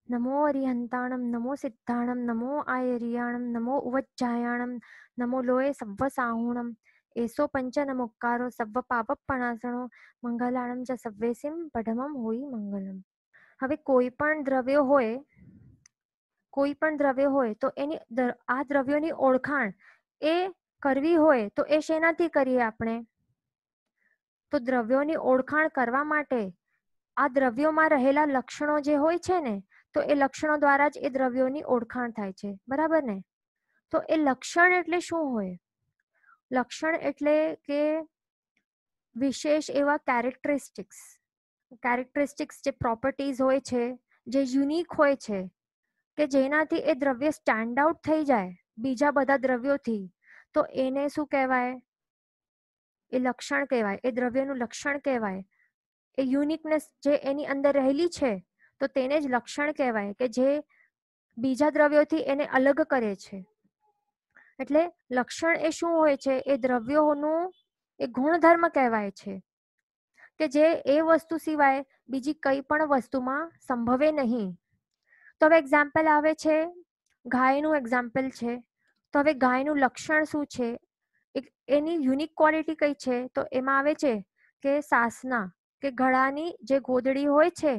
नमो अरिहंताणं नमो सिद्धाणं नमो आयर्याणं नमो उवज्जायाणं नमो लोये सव्वसाहुणं एसो पंच नमोक्कारो सव्व पापपणासणो મંગલાણમ ચ સવ્વેસિમ પઢમમ હોય મંગલમ. હવે કોઈ પણ દ્રવ્ય હોય તો એની આ દ્રવ્યોની ઓળખાણ એ કરવી હોય તો એ શેનાથી કરીએ આપણે? તો દ્રવ્યોની ઓળખાણ કરવા માટે આ દ્રવ્યોમાં રહેલા લક્ષણો જે હોય છે ને, તો એ લક્ષણો દ્વારા જ એ દ્રવ્યોની ઓળખાણ થાય છે. બરાબર ને? તો એ લક્ષણ એટલે શું હોય? લક્ષણ એટલે કે વિશેષ એવા કેરેક્ટરિસ્ટિક્સ જે પ્રોપર્ટીઝ હોય છે, જે યુનિક હોય છે, કે જેનાથી એ દ્રવ્ય સ્ટેન્ડ આઉટ થઈ જાય બીજા બધા દ્રવ્યોથી, તો એને શું કહેવાય? એ લક્ષણ કહેવાય, એ દ્રવ્યનું લક્ષણ કહેવાય. એ યુનિકનેસ જે એની અંદર રહેલી છે, તો તેને જ લક્ષણ કહેવાય, કે જે બીજા દ્રવ્યોથી એને અલગ કરે છે. એટલે લક્ષણ એ શું હોય છે? એ દ્રવ્યોનું એ ગુણધર્મ કહેવાય છે, કે જે એ વસ્તુ સિવાય બીજી કઈ પણ વસ્તુમાં સંભવે નહીં. તો હવે એક્ઝામ્પલ આવે છે, ગાયનું એક્ઝામ્પલ છે. તો હવે ગાયનું લક્ષણ શું છે? એની યુનિક ક્વોલિટી કઈ છે? તો એમાં આવે છે કે સાસના કે ગળાની જે ગોદડી હોય છે,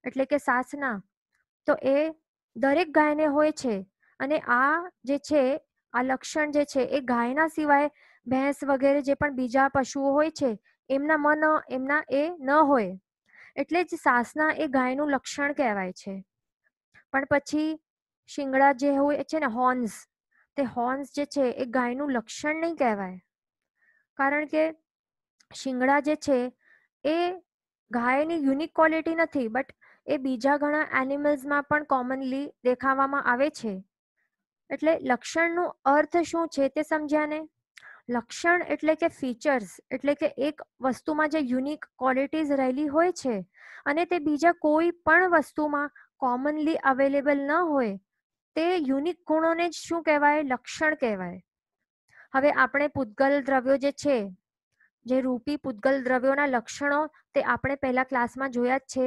એટલે કે સાસના, તો એ દરેક ગાયને હોય છે. અને આ જે છે, આ લક્ષણ જે છે એ ગાયના સિવાય ભેંસ વગેરે જે પણ બીજા પશુઓ હોય છે એમના એ ન હોય. એટલે જ સાસના એ ગાયનું લક્ષણ કહેવાય છે. પણ પછી શિંગડા જે હોય છે ને, હોર્ન્સ, તે હોર્ન્સ જે છે એ ગાયનું લક્ષણ નહીં કહેવાય. કારણ કે શિંગડા જે છે એ ગાયની યુનિક ક્વોલિટી નથી, બટ એ બીજા ઘણા એનિમલ્સમાં પણ કોમનલી દેખાવામાં આવે છે. એટલે લક્ષણનો અર્થ શું છે તે સમજ્યા ને? લક્ષણ એટલે કે ફીચર્સ, એટલે કે એક વસ્તુમાં જે યુનિક ક્વોલિટીઝ રહેલી હોય છે અને તે બીજા કોઈ પણ વસ્તુમાં કોમનલી અવેલેબલ ન હોય, તે યુનિક ગુણોને જ શું કહેવાય? લક્ષણ કહેવાય. હવે આપણે પૂતગલ દ્રવ્યો જે છે, જે રૂપી પૂતગલ દ્રવ્યોના લક્ષણો, તે આપણે પહેલા ક્લાસમાં જોયા જ છે.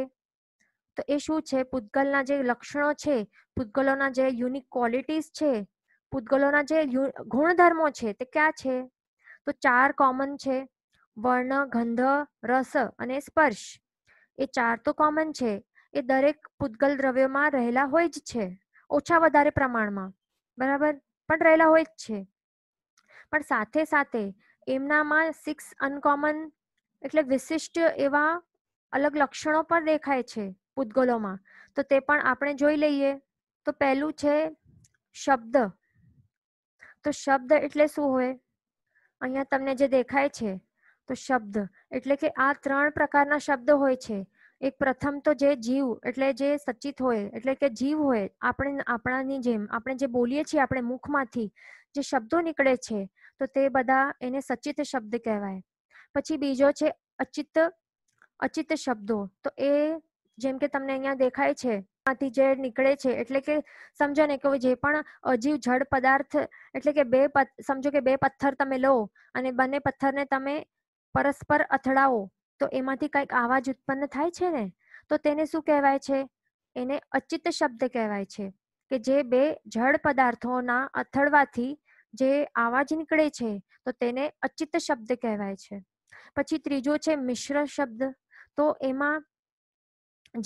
તો એ શું છે? પૂતગલના જે લક્ષણો છે, પૂતગલોના જે યુનિક ક્વોલિટીઝ છે, પૂતગલોના જે ગુણધર્મો છે, તે ક્યાં છે? તો 4 કોમન છે: વર્ણ, ગંધ, રસ અને સ્પર્શ. એ 4 તો કોમન છે, એ દરેક પૂતગલ દ્રવ્યોમાં રહેલા હોય જ છે, ઓછા વધારે પ્રમાણમાં. બરાબર? પણ રહેલા હોય જ છે. પણ સાથે સાથે એમનામાં 6 અનકોમન એટલે વિશિષ્ટ એવા અલગ લક્ષણો પણ દેખાય છે પૂતગલોમાં. તો તે પણ આપણે જોઈ લઈએ. તો પહેલું છે શબ્દ. તો શબ્દ એટલે શું હોય? અહીંયા તમને જે દેખાય છે, તો શબ્દ એટલે કે આ 3 પ્રકારના શબ્દ હોય છે. એક પ્રથમ તો જે જીવ, એટલે જે સચિત હોય, એટલે કે જીવ હોય, આપણાની જેમ આપણે જે બોલીએ છીએ, આપણે મુખમાંથી જે શબ્દો નીકળે છે, તો તે બધા એને સચિત શબ્દ કહેવાય. પછી બીજો છે અચિત શબ્દો. તો એ જેમ કે તમને અહીંયા દેખાય છે, માંથી જે નીકળે છે, એટલે કે સમજો ને કે જે પણ અજીવ જળ પદાર્થ, એટલે કે સમજો કે 2 પથ્થર તમે લો અને બંને પથ્થરને તમે પરસ્પર અથડાવો, તો એમાંથી કંઈક અવાજ ઉત્પન્ન થાય છે ને, તો તેને શું કહેવાય છે? એને અચિત શબ્દ કહેવાય છે, કે જે 2 જળ પદાર્થોના અથડવાથી જે અવાજ નીકળે છે, તો તેને અચિત શબ્દ કહેવાય છે. પછી ત્રીજો છે મિશ્ર શબ્દ. તો એમાં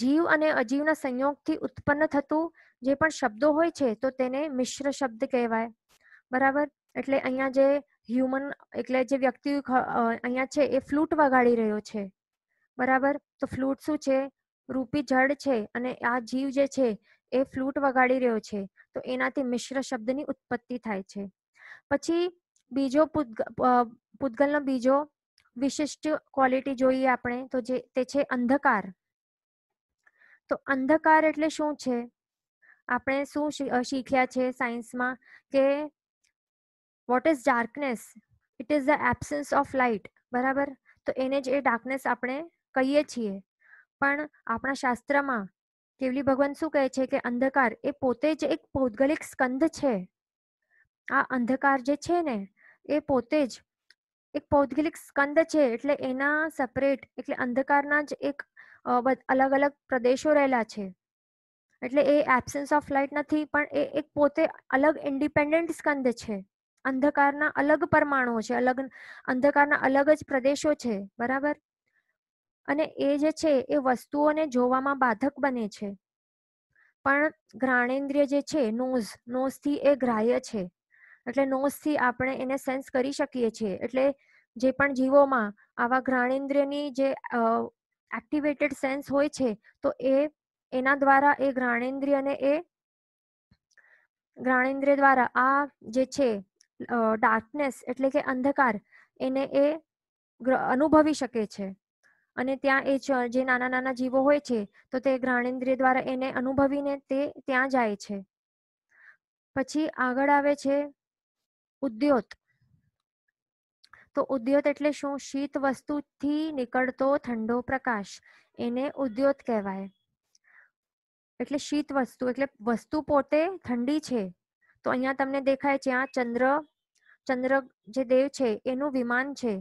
જીવ અને અજીવના સંયોગથી ઉત્પન્ન થતું જે પણ શબ્દો હોય છે, તો તેને મિશ્ર શબ્દ કહેવાય. બરાબર? એટલે અહીંયા જે હ્યુમન, એટલે જે વ્યક્તિ અહીંયા છે એ ફ્લૂટ વગાડી રહ્યો છે. બરાબર? તો ફ્લૂટ શું છે? રૂપી જળ છે, અને આ જીવ જે છે એ ફ્લૂટ વગાડી રહ્યો છે, તો એનાથી મિશ્ર શબ્દની ઉત્પત્તિ થાય છે. પછી બીજો પૂતગલનો બીજો વિશિષ્ટ ક્વોલિટી જોઈએ આપણે, તો તે છે અંધકાર. તો અંધકાર એટલે શું છે? આપણે શું શીખ્યા છે સાયન્સમાં, કે what is darkness? It is the absence of light. બરાબર? તો એને જ એ ડાર્કનેસ આપણે કહીએ છીએ. પણ આપણા શાસ્ત્રમાં કેવલી ભગવાન શું કહે છે? કે અંધકાર એ પોતે જ એક પૌદ્ગલિક સ્કંધ છે. આ અંધકાર જે છે ને, એ પોતે જ એક પૌદ્ગલિક સ્કંદ છે. એટલે એના સેપરેટ, એટલે અંધકારના જ એક અલગ અલગ પ્રદેશો રહેલા છે. એટલે એ એબ્સન્સ ઓફ લાઇટ નથી, પણ એ એક પોતે અલગ ઇન્ડિપેન્ડન્ટ સ્કંદ છે. અંધકારના અલગ પરમાણુઓ છે, અલગ અંધકારના અલગ જ પ્રદેશો છે, બરાબર. અને એ જે છે એ વસ્તુઓને જોવામાં બાધક બને છે, પણ ઘ્રાણેન્દ્રિય જે છે નોઝ થી એ ગ્રાહ્ય છે, એટલે નોઝ થી આપણે એને સેન્સ કરી શકીએ છીએ. એટલે જે પણ જીવોમાં આવા ઘ્રાણેન્દ્રિયની જે એક્ટિવેટેડ સેન્સ હોય છે, તો એના દ્વારા એ ઘ્રાણેન્દ્રિયને એ જ્ઞાનેન્દ્રિય દ્વારા આ જે છે ડાર્કનેસ એટલે કે અંધકાર એને એ અનુભવી શકે છે. અને ત્યાં એ જે નાના નાના જીવો હોય છે તો તે જ્ઞાનેન્દ્રિય દ્વારા એને અનુભવીને તે ત્યાં જાય છે. પછી આગળ આવે છે ઉદ્યોત. તો ઉદ્યોત એટલે શું? શીત વસ્તુથી નીકળતો ઠંડો પ્રકાશ, એને ઉદ્યોત કહેવાય. એટલે શીત વસ્તુ એટલે વસ્તુ પોતે ઠંડી છે. તો અહીંયા તમને દેખાય છે આ ચંદ્ર જે દેવ છે એનું વિમાન છે.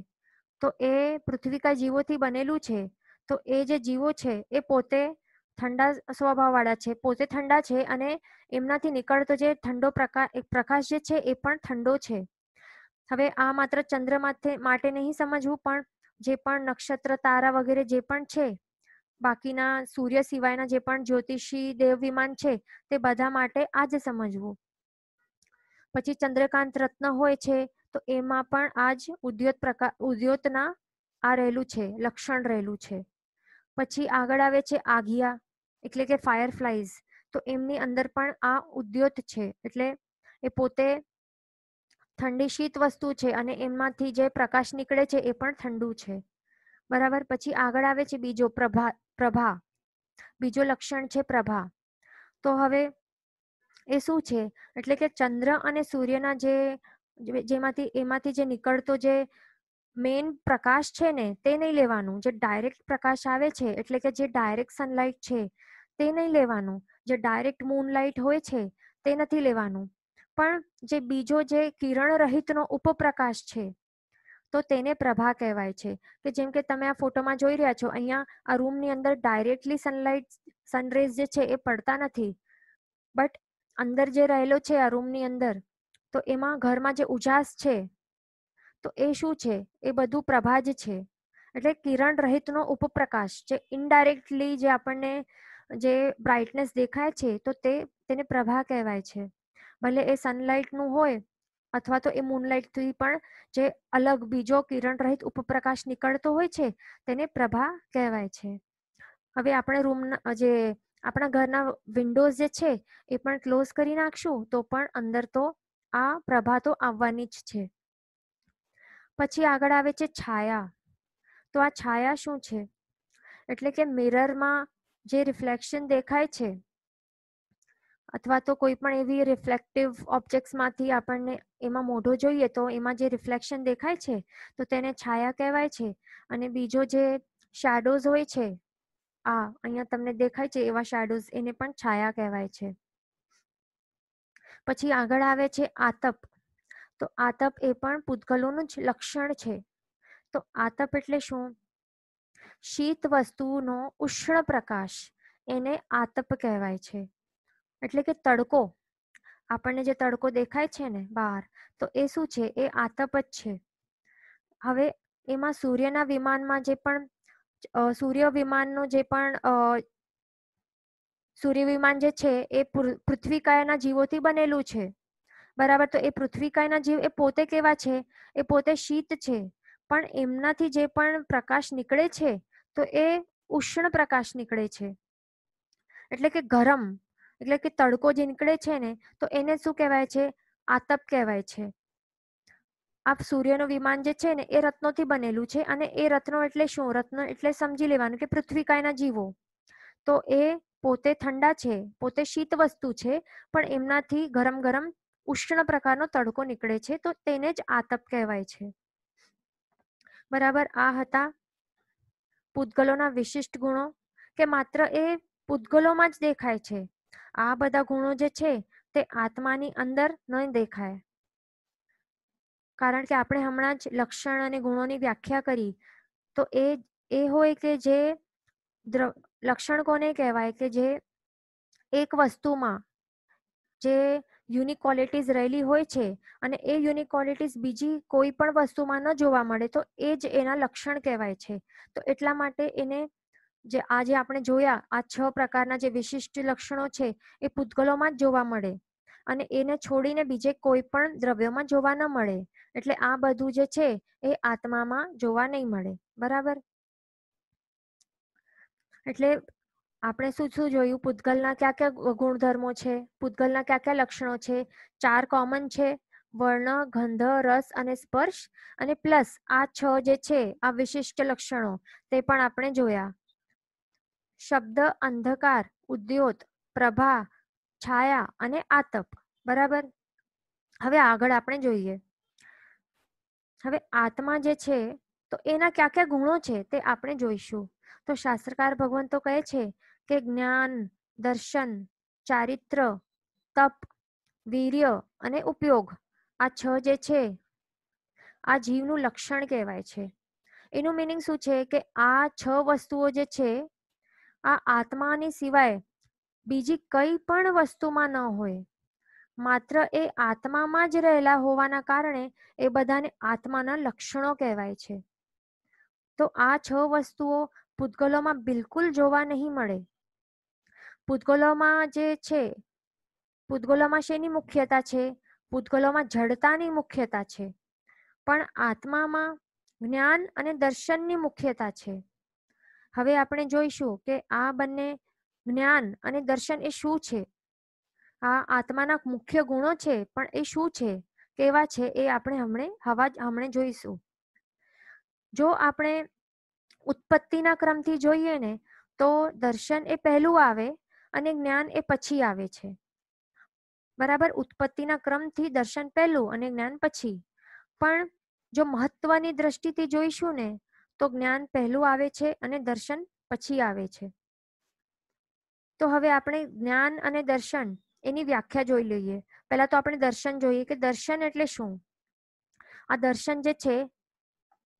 તો એ પૃથ્વીકા જીવોથી બનેલું છે. તો એ જે જીવો છે એ પોતે ઠંડા સ્વભાવ વાળા છે, પોતે ઠંડા છે, અને એમનાથી નીકળતો જે ઠંડો પ્રકાશ જે છે એ પણ ઠંડો છે. હવે આ માત્ર ચંદ્ર માટે નહીં સમજવું, પણ જે પણ નક્ષત્ર તારા વગેરે જે પણ છે, બાકીના સૂર્ય સિવાયના જે પણ જ્યોતિષી દેવ વિમાન છે તે બધા માટે આ જ સમજવું. પછી ચંદ્રકાંત રત્ન હોય છે તો એમાં પણ આ જ ઉદ્યોતના આ રહેલું છે, લક્ષણ રહેલું છે. પછી આગળ આવે છે આગિયા એટલે કે ફાયરફ્લાઈઝ. તો એમની અંદર પણ આ ઉદ્યોત છે, એટલે એ પોતે ઠંડી શીત વસ્તુ છે અને એમાંથી જે પ્રકાશ નીકળે છે એ પણ ઠંડુ છે, બરાબર. પછી આગળ આવે છે બીજો પ્રભા. બીજો લક્ષણ છે પ્રભા. તો હવે એ શું છે? એટલે કે ચંદ્ર અને સૂર્યના એમાંથી જે નીકળતો જે મેઇન પ્રકાશ છે ને તે નહીં લેવાનું. જે ડાયરેક્ટ પ્રકાશ આવે છે એટલે કે જે ડાયરેક્ટ સનલાઇટ છે તે નહીં લેવાનું. જે ડાયરેક્ટ મૂનલાઇટ હોય છે તે નથી લેવાનું. પણ જે બીજો જે કિરણ રહિતનો ઉપપ્રકાશ છે તો તેને પ્રભા કહેવાય છે. કે જેમ કે તમે આ ફોટોમાં જોઈ રહ્યા છો, અહીંયા આ રૂમની અંદર ડાયરેક્ટલી સનરેઝ જે છે એ પડતા નથી, બટ અંદર જે રહેલો છે આ રૂમની અંદર, તો એમાં ઘરમાં જે ઉજાસ છે તો એ શું છે? એ બધું પ્રભા જ છે. એટલે કિરણ રહિતનો ઉપપ્રકાશ જે ઇનડાયરેક્ટલી જે આપણને જે બ્રાઇટનેસ દેખાય છે તો તેને પ્રભા કહેવાય છે. ભલે એ સનલાઇટનું હોય અથવા તો એ મૂનલાઇટથી પણ જે અલગ બીજો કિરણ રહિત ઉપપ્રકાશ નીકળતો હોય છે તેને પ્રભા કહેવાય છે. હવે આપણે આપણા ઘરના વિન્ડોઝ જે છે એ પણ ક્લોઝ કરી નાખશું તો પણ અંદર તો આ પ્રભા તો આવવાની જ છે. પછી આગળ આવે છે છાયા. તો આ છાયા શું છે? એટલે કે મિરરમાં જે રિફ્લેક્શન દેખાય છે અથવા તો કોઈ પણ એવી રિફ્લેક્ટિવ ઓબ્જેક્ટ્સમાંથી આપણને એમાં મોઢો જોઈએ તો એમાં જે રિફ્લેક્શન દેખાય છે તો તેને છાયા કહેવાય છે. અને બીજો જે શેડોઝ હોય છે, અહીંયા તમને દેખાય છે એવા શેડોઝ, એને પણ છાયા કહેવાય છે. પછી આગળ આવે છે આતપ. તો આતપ એ પણ પૂતગલોનું જ લક્ષણ છે. તો આતપ એટલે શું? શીત વસ્તુનો ઉષ્ણ પ્રકાશ, એને આતપ કહેવાય છે. એટલે કે તડકો, આપણને જે તડકો દેખાય છે ને બહાર, તો એ શું છે? એ આતપ જ છે. હવે એમાં સૂર્યના વિમાનમાં જે પણ સૂર્ય વિમાન જે છે એ પૃથ્વીકાયના જીવોથી બનેલું છે, બરાબર. તો એ પૃથ્વીકાયના જીવ એ પોતે કેવા છે? એ પોતે શીત છે, પણ એમનાથી જે પણ પ્રકાશ નીકળે છે તો એ ઉષ્ણ પ્રકાશ નીકળે છે. એટલે કે ગરમ, એટલે કે તડકો જે નીકળે છે ને તો એને શું કહેવાય છે? આતપ કહેવાય છે. આ સૂર્યનું વિમાન જે છે ને એ રત્નોથી બનેલું છે, અને એ રત્નો એટલે શું? રત્ન એટલે સમજી લેવાનું કે પૃથ્વીકાયના જીવો. તો એ પોતે ઠંડા છે, પોતે શીત વસ્તુ છે, પણ એમનાથી ગરમ ગરમ ઉષ્ણ પ્રકારનો તડકો નીકળે છે, તો તેને જ આતપ કહેવાય છે, બરાબર. આ હતા પૂતગલોના વિશિષ્ટ ગુણો, કે માત્ર એ પૂતગલોમાં જ દેખાય છે. આ બધા ગુણો જે છે તે આત્માની અંદર ન દેખાય. કારણ કે આપણે હમણાં જ લક્ષણ અને ગુણોની વ્યાખ્યા કરી. તો એ હોય કે જે લક્ષણ કોને કહેવાય? કે જે એક વસ્તુમાં જે યુનિક ક્વોલિટીઝ રહેલી હોય છે અને એ યુનિક ક્વોલિટીઝ બીજી કોઈ પણ વસ્તુમાં ન જોવા મળે તો એ જ એના લક્ષણ કહેવાય છે. તો એટલા માટે એને જે આજે આપણે જોયા આ 6 પ્રકારના જે વિશિષ્ટ લક્ષણો છે એ પૂતગલોમાં જ જોવા મળે અને એને છોડીને બીજે કોઈ પણ દ્રવ્યમાં જોવા ન મળે. એટલે આ બધું જે છે એ આત્મામાં જોવા નહીં મળે. બરાબર? એટલે આપણે શું શું જોયું? પૂતગલના ક્યાં ક્યાં ગુણધર્મો છે, પૂતગલના ક્યાં ક્યાં લક્ષણો છે? 4 કોમન છે: વર્ણ, ગંધ, રસ અને સ્પર્શ, અને પ્લસ આ 6 જે છે આ વિશિષ્ટ લક્ષણો તે પણ આપણે જોયા. શબ્દ, અંધકાર, ઉદ્યોત, પ્રભા, છાયા અને આતપ. બરાબર? હવે આગળ આપણે જોઈએ. હવે આત્મા જે છે તો એના ક્યાં ક્યાં ગુણો છે તે આપણે જોઈશું. તો શાસ્ત્રકાર ભગવાન તો કહે છે કે જ્ઞાન, દર્શન, ચારિત્ર, તપ, વીર્ય અને ઉપયોગ, આ 6 જે છે આ જીવનું લક્ષણ કહેવાય છે. એનું મિનિંગ શું છે કે આ 6 વસ્તુઓ જે છે આ આત્માની સિવાય બીજી કઈ પણ વસ્તુમાં ન હોય. માત્ર એ આત્મામાં જ રહેલા હોવાના કારણે એ બધાને આત્માના લક્ષણો કહેવાય છે. તો આ 6 વસ્તુઓ પૂતગલોમાં બિલકુલ જોવા નહીં મળે. પૂતગલોમાં જે છે, પૂતગલોમાં શેની મુખ્યતા છે? પૂતગલોમાં જડતાની મુખ્યતા છે, પણ આત્મામાં જ્ઞાન અને દર્શનની મુખ્યતા છે. હવે આપણે જોઈશું કે આ બંને જ્ઞાન અને દર્શન એ શું છે. આ આત્માના મુખ્ય ગુણો છે, પણ એ શું છે, કેવા છે, એ આપણે હમણે જોઈશું. જો આપણે ઉત્પત્તિના ક્રમથી જોઈએ ને તો દર્શન એ પહેલું આવે અને જ્ઞાન એ પછી આવે છે. બરાબર? ઉત્પત્તિના ક્રમથી દર્શન પહેલું અને જ્ઞાન પછી. પણ જો મહત્વની દ્રષ્ટિથી જોઈશું ને તો જ્ઞાન પહેલું આવે છે અને દર્શન પછી આવે છે. તો હવે આપણે જ્ઞાન અને દર્શન એની વ્યાખ્યા જોઈ લઈએ. પહેલા તો આપણે દર્શન જોઈએ કે દર્શન એટલે શું. આ દર્શન જે છે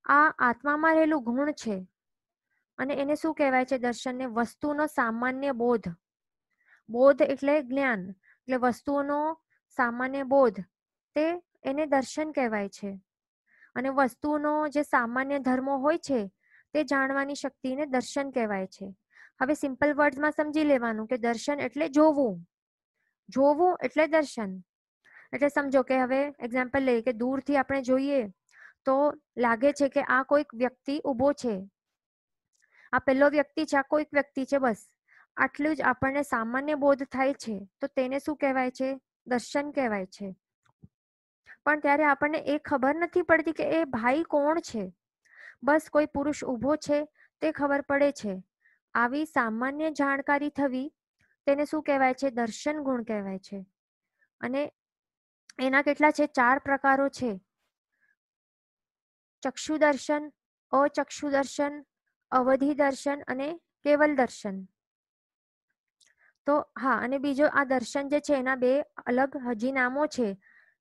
આ આત્મામાં રહેલું ગુણ છે અને એને શું કહેવાય છે? દર્શનને વસ્તુનો સામાન્ય બોધ. બોધ એટલે જ્ઞાન, એટલે વસ્તુઓનો સામાન્ય બોધ, તે એને દર્શન કહેવાય છે. અને વસ્તુનો જે સામાન્ય ધર્મો હોય છે તે જાણવાની શક્તિને દર્શન કહેવાય છે. હવે સિમ્પલ વર્ડ્સમાં સમજી લેવાનું કે દર્શન એટલે જોવું. જોવું એટલે દર્શન. એટલે સમજો કે હવે એક્ઝામ્પલ લઈએ કે દૂરથી આપણે જોઈએ તો લાગે છે કે આ કોઈક વ્યક્તિ ઊભો છે, આ પેલો વ્યક્તિ છે, આ કોઈક વ્યક્તિ છે, બસ આટલું જ આપણને સામાન્ય બોધ થાય છે તો તેને શું કહેવાય છે? દર્શન કહેવાય છે. પણ ત્યારે આપણને એ ખબર નથી પડતી કે એ ભાઈ કોણ છે. બસ કોઈ પુરુષ ઊભો છે તે ખબર પડે છે. આવી સામાન્ય જાણકારી થવી તેને શું કહેવાય છે? દર્શન ગુણ કહેવાય છે. અને એના કેટલા છે? 4 પ્રકારો છે: ચક્ષુ દર્શન, અચક્ષુ દર્શન, અવધિ દર્શન અને કેવલ દર્શન. તો હા, અને બીજો આ દર્શન જે છે એના 2 અલગ હજી નામો છે: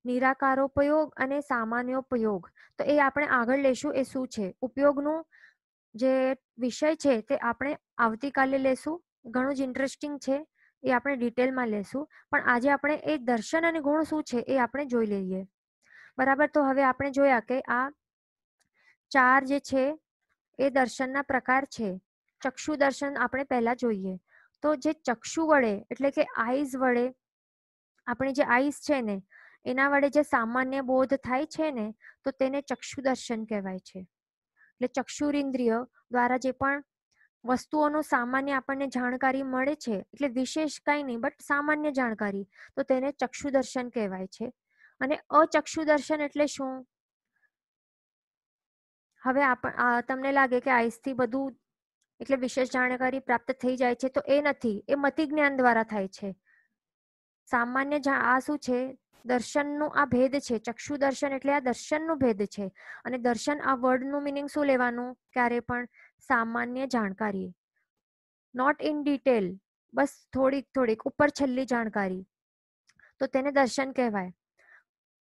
નિરાકારોપયોગ અને સામાન્યોપયોગ. તો એ આપણે આગળ લેશું એ શું છે. ઉપયોગનું જે વિષય છે તે આપણે આવતીકાલે લેશું. ઘણું જ ઇન્ટરેસ્ટિંગ છે, એ આપણે ડિટેલમાં લેશું. પણ આજે આપણે એ દર્શન અને ગુણ શું છે એ આપણે જોઈ લઈએ. બરાબર? તો હવે આપણે જોયા કે આ 4 જે છે એ દર્શનના પ્રકાર છે. ચક્ષુ દર્શન આપણે પહેલા જોઈએ. તો જે ચક્ષુ વડે એટલે કે આઈઝ વડે, આપણી જે આઈઝ છે ને એના વડે જે સામાન્ય બોધ થાય છે ને તો તેને ચક્ષુ દર્શન કહેવાય છે. એટલે ચક્ષુરિન્દ્રિય દ્વારા જે પણ વસ્તુઓનું સામાન્ય આપણને જાણકારી મળે છે, એટલે વિશેષ કંઈ નહીં બટ સામાન્ય જાણકારી, તો તેને ચક્ષુ દર્શન કહેવાય છે. અને અચક્ષુ દર્શન એટલે શું? હવે તમને લાગે કે આઈસથી બધું એટલે વિશેષ જાણકારી પ્રાપ્ત થઈ જાય છે, તો એ નથી. એ મતિ જ્ઞાન દ્વારા થાય છે. સામાન્ય આ શું છે? દર્શનનું આ ભેદ છે. ચક્ષુ દર્શન એટલે આ દર્શનનું ભેદ છે. અને દર્શન આ વર્ડનું મિનિંગ શું લેવાનું? ક્યારે પણ સામાન્ય જાણકારી, નોટ ઇન ડિટેલ, બસ થોડીક ઉપર છેલ્લી જાણકારી, તો તેને દર્શન કહેવાય.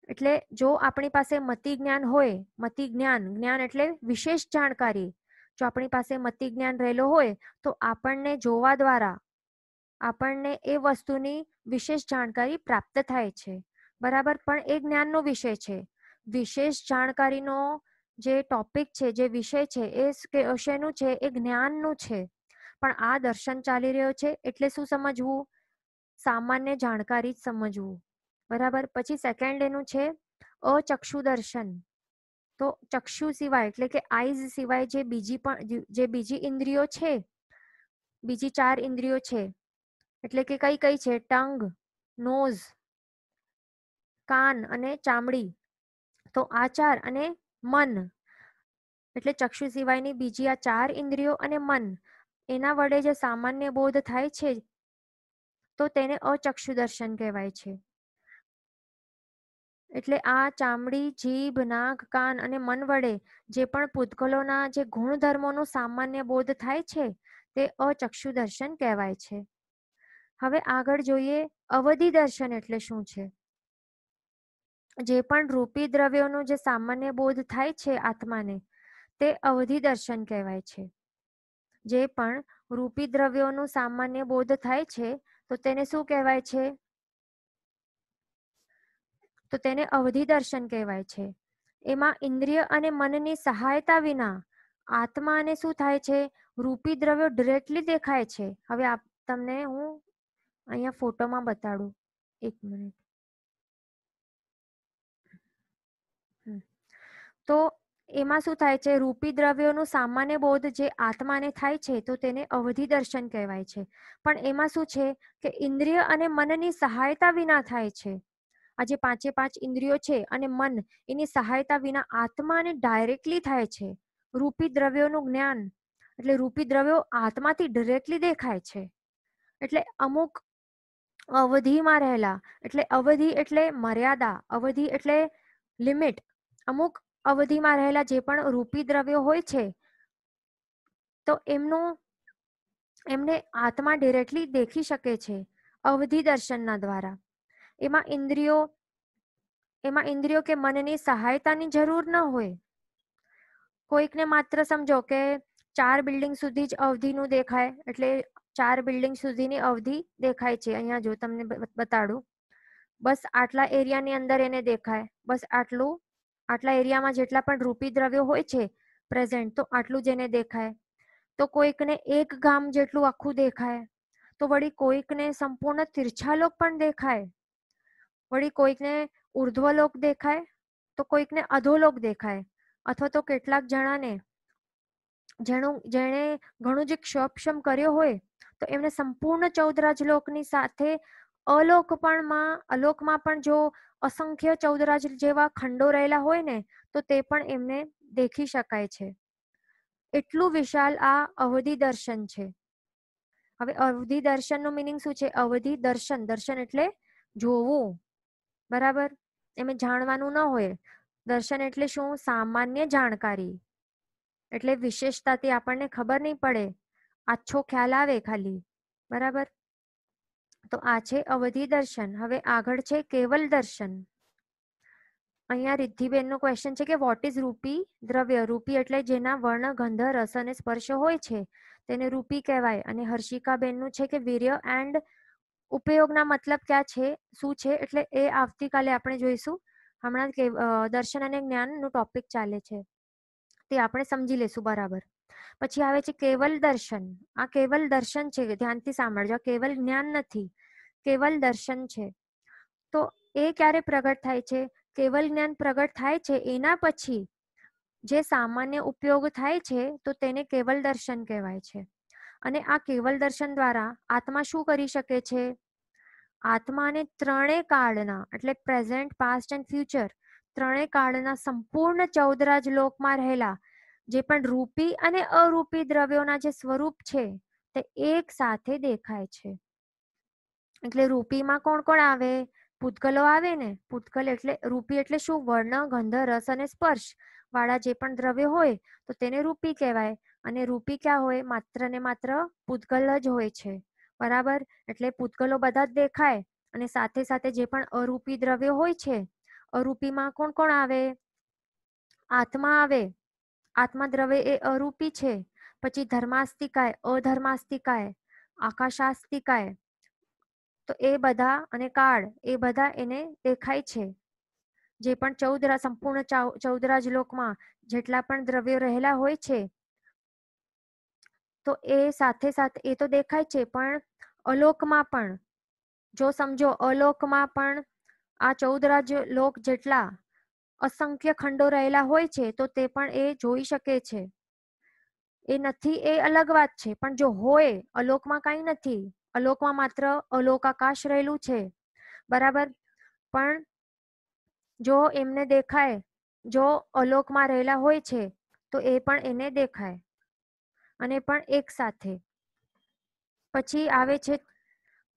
એટલે જો આપણી પાસે મતિ જ્ઞાન હોય, મતિ જ્ઞાન એટલે વિશેષ જાણકારી, જો આપણી પાસે મતિ જ્ઞાન રહેલો હોય તો આપણને જોવા દ્વારા આપણને એ વસ્તુની વિશેષ જાણકારી પ્રાપ્ત થાય છે, બરાબર. પણ એ જ્ઞાનનો વિષય છે. વિશેષ જાણકારીનો જે ટોપિક છે, જે વિષય છે, એ શેનું છે? એ જ્ઞાનનું છે. પણ આ દર્શન ચાલી રહ્યો છે એટલે શું સમજવું? સામાન્ય જાણકારી જ સમજવું, બરાબર. પછી સેકન્ડ એનું છે અચક્ષુ દર્શન. તો ચક્ષુ સિવાય એટલે કે આઈઝ સિવાય જે બીજી ઇન્દ્રિયો છે, બીજી 4 ઇન્દ્રિયો છે, એટલે કે કઈ કઈ છે? ટંગ, નોઝ, કાન અને ચામડી. તો આ 4 અને મન, એટલે ચક્ષુ સિવાયની બીજી આ 4 ઇન્દ્રિયો અને મન, એના વડે જે સામાન્ય બોધ થાય છે, તો તેને અચક્ષુ દર્શન કહેવાય છે. એટલે આ ચામડી, જીભ, નાક, કાન અને મન વડે જે પણ પૂતગલોના જે ગુણધર્મોનો સામાન્ય બોધ થાય છે, તે અચક્ષુ દર્શન કહેવાય છે. હવે આગળ જોઈએ અવધિ દર્શન એટલે શું છે? જે પણ રૂપી દ્રવ્યોનો જે સામાન્ય બોધ થાય છે આત્માને, તે અવધિ દર્શન કહેવાય છે. જે પણ રૂપી દ્રવ્યોનું સામાન્ય બોધ થાય છે, તો તેને શું કહેવાય છે? તો તેને અવધિ દર્શન કહેવાય છે. એમાં ઇન્દ્રિય અને મનની સહાયતા વિના આત્માને શું થાય છે? રૂપી દ્રવ્યો ડિરેક્ટલી દેખાય છે. હવે તમને હું અહીંયા ફોટોમાં બતાડું, 1 મિનિટ. તો એમાં શું થાય છે? રૂપી દ્રવ્યોનું સામાન્ય બોધ જે આત્માને થાય છે, તો તેને અવધિ દર્શન કહેવાય છે. પણ એમાં શું છે કે ઇન્દ્રિય અને મનની સહાયતા વિના થાય છે. આ જે 5 ઇન્દ્રિયો છે અને મન, એની સહાયતા વિના આત્માને ડાયરેક્ટલી થાય છે. રૂપી દ્રવ્યોનું જ્ઞાન, એટલે રૂપી દ્રવ્યો આત્માથી ડિરેક્ટલી દેખાય છે. એટલે અમુક અવધિમાં રહેલા, એટલે અવધિ એટલે મર્યાદા, અવધિ એટલે લિમિટ. અમુક અવધિમાં રહેલા જે પણ રૂપી દ્રવ્યો હોય છે, તો એમને આત્મા ડિરેક્ટલી દેખી શકે છે અવધિ દર્શનના દ્વારા. એમાં ઇન્દ્રિયો કે મનની સહાયતાની જરૂર ન હોય. કોઈકને માત્ર સમજો કે 4 બિલ્ડિંગ સુધી જ અવધિનું દેખાય, એટલે 4 બિલ્ડિંગ સુધીની અવધિ દેખાય છે. અહીંયા જો તમને બતાડું, બસ આટલા એરિયાની અંદર એને દેખાય, બસ આટલા એરિયામાં જેટલા પણ રૂપી દ્રવ્યો હોય છે પ્રેઝન્ટ, તો આટલું જ એને દેખાય. તો કોઈકને 1 ગામ જેટલું આખું દેખાય, તો વળી કોઈકને સંપૂર્ણ તિર્છાલોક પણ દેખાય, વળી કોઈકને ઉર્ધ્વલોક દેખાય, તો કોઈકને અધોલોક દેખાય. અથવા તો કેટલાક જણાને જેણે ઘણું જ ક્ષોક્ષમ કર્યો હોય, તો એમને સંપૂર્ણ 14 રાજલોકની સાથે અલોકમાં પણ જો અસંખ્ય 14 રાજ જેવા ખંડો રહેલા હોય ને, તો તે પણ એમને દેખી શકાય છે. એટલું વિશાળ આ અવધિ દર્શન છે. હવે અવધિ દર્શનનો મીનિંગ શું છે? અવધિ દર્શન, દર્શન એટલે જોવું, બરાબર. એમ જાણવાનું ન હોય. દર્શન એટલે શું? સામાન્ય જાણકારી, એટલે વિશેષતાથી આપણને ખબર નહીં પડે, આછો ખ્યાલ આવે ખાલી, બરાબર. તો આ છે અવધિ દર્શન. હવે આગળ છે કેવલ દર્શન. અહીંયા રિદ્ધિબેનનો ક્વેશ્ચન છે કે વોટ ઇઝ રૂપી દ્રવ્ય? રૂપી એટલે જેના વર્ણ, ગંધ, રસ અને સ્પર્શ હોય છે, તેને રૂપી કહેવાય. અને હર્ષિકાબેનનું છે કે વીર્ય એન્ડ ઉપયોગના મતલબ ક્યાં છે, શું છે, એટલે એ આવતીકાલે આપણે જોઈશું. હમણાં દર્શન અને જ્ઞાનનું ટોપિક ચાલે છે, તે આપણે સમજી લેશું, બરાબર. પછી આવે છે કેવલ દર્શન. આ કેવલ દર્શન છે, ધ્યાનથી સાંભળજો. કેવલ જ્ઞાન નથી, કેવલ દર્શન છે. તો એ ક્યારે પ્રગટ થાય છે? કેવલ જ્ઞાન પ્રગટ થાય છે એના પછી જે સામાન્ય ઉપયોગ થાય છે, તો તેને કેવલ દર્શન કહેવાય છે. અને આ કેવલ દર્શન દ્વારા આત્મા શું કરી શકે છે? આત્માને ત્રણેય કાળના, એટલે પ્રેઝન્ટ, પાસ્ટ એન્ડ ફ્યુચર, ત્રણેય કાળના સંપૂર્ણ 14 રાજલોકમાં રહેલા જે પણ રૂપી અને અરૂપી દ્રવ્યોના જે સ્વરૂપ છે, તે એક સાથે દેખાય છે. એટલે રૂપીમાં કોણ કોણ આવે? પૂતગલો આવે ને. પૂતગલ એટલે રૂપી એટલે શું? વર્ણ, ગંધ, રસ અને સ્પર્શ વાળા જે પણ દ્રવ્ય હોય, તો તેને રૂપી કહેવાય. અને રૂપી ક્યાં હોય? માત્ર ને માત્ર પૂતગલ જ હોય છે, બરાબર. એટલે પૂતગલો બધા જ દેખાય. અને સાથે સાથે જે પણ અરૂપી દ્રવ્યો હોય છે, અરૂપીમાં કોણ કોણ આવે? આત્મા આવે. આત્મા દ્રવ્ય એ અરૂપી છે. પછી ધર્માસ્તિકાય, અધર્માસ્તિકાય, આકાશાસ્તિકાય, તો એ બધા અને કાળ એ બધા એને દેખાય છે. જે પણ સંપૂર્ણ 14 લોકમાં જેટલા પણ દ્રવ્યો રહેલા હોય છે તો એ સાથે સાથે એ તો દેખાય છે, પણ અલોકમાં પણ જો સમજો અલોકમાં પણ આ 14 લોક જેટલા અસંખ્ય ખંડો રહેલા હોય છે તો તે પણ એ જોઈ શકે છે. એ નથી એ અલગ વાત છે, પણ જો હોય અલોકમાં કઈ નથી, અલોકમાં માત્ર અલોક આકાશ રહેલું છે, બરાબર. પણ જો એમને દેખાય, જો અલોકમાં રહેલા હોય છે તો એ પણ એને દેખાય અને પણ એક સાથે. પછી આવે છે,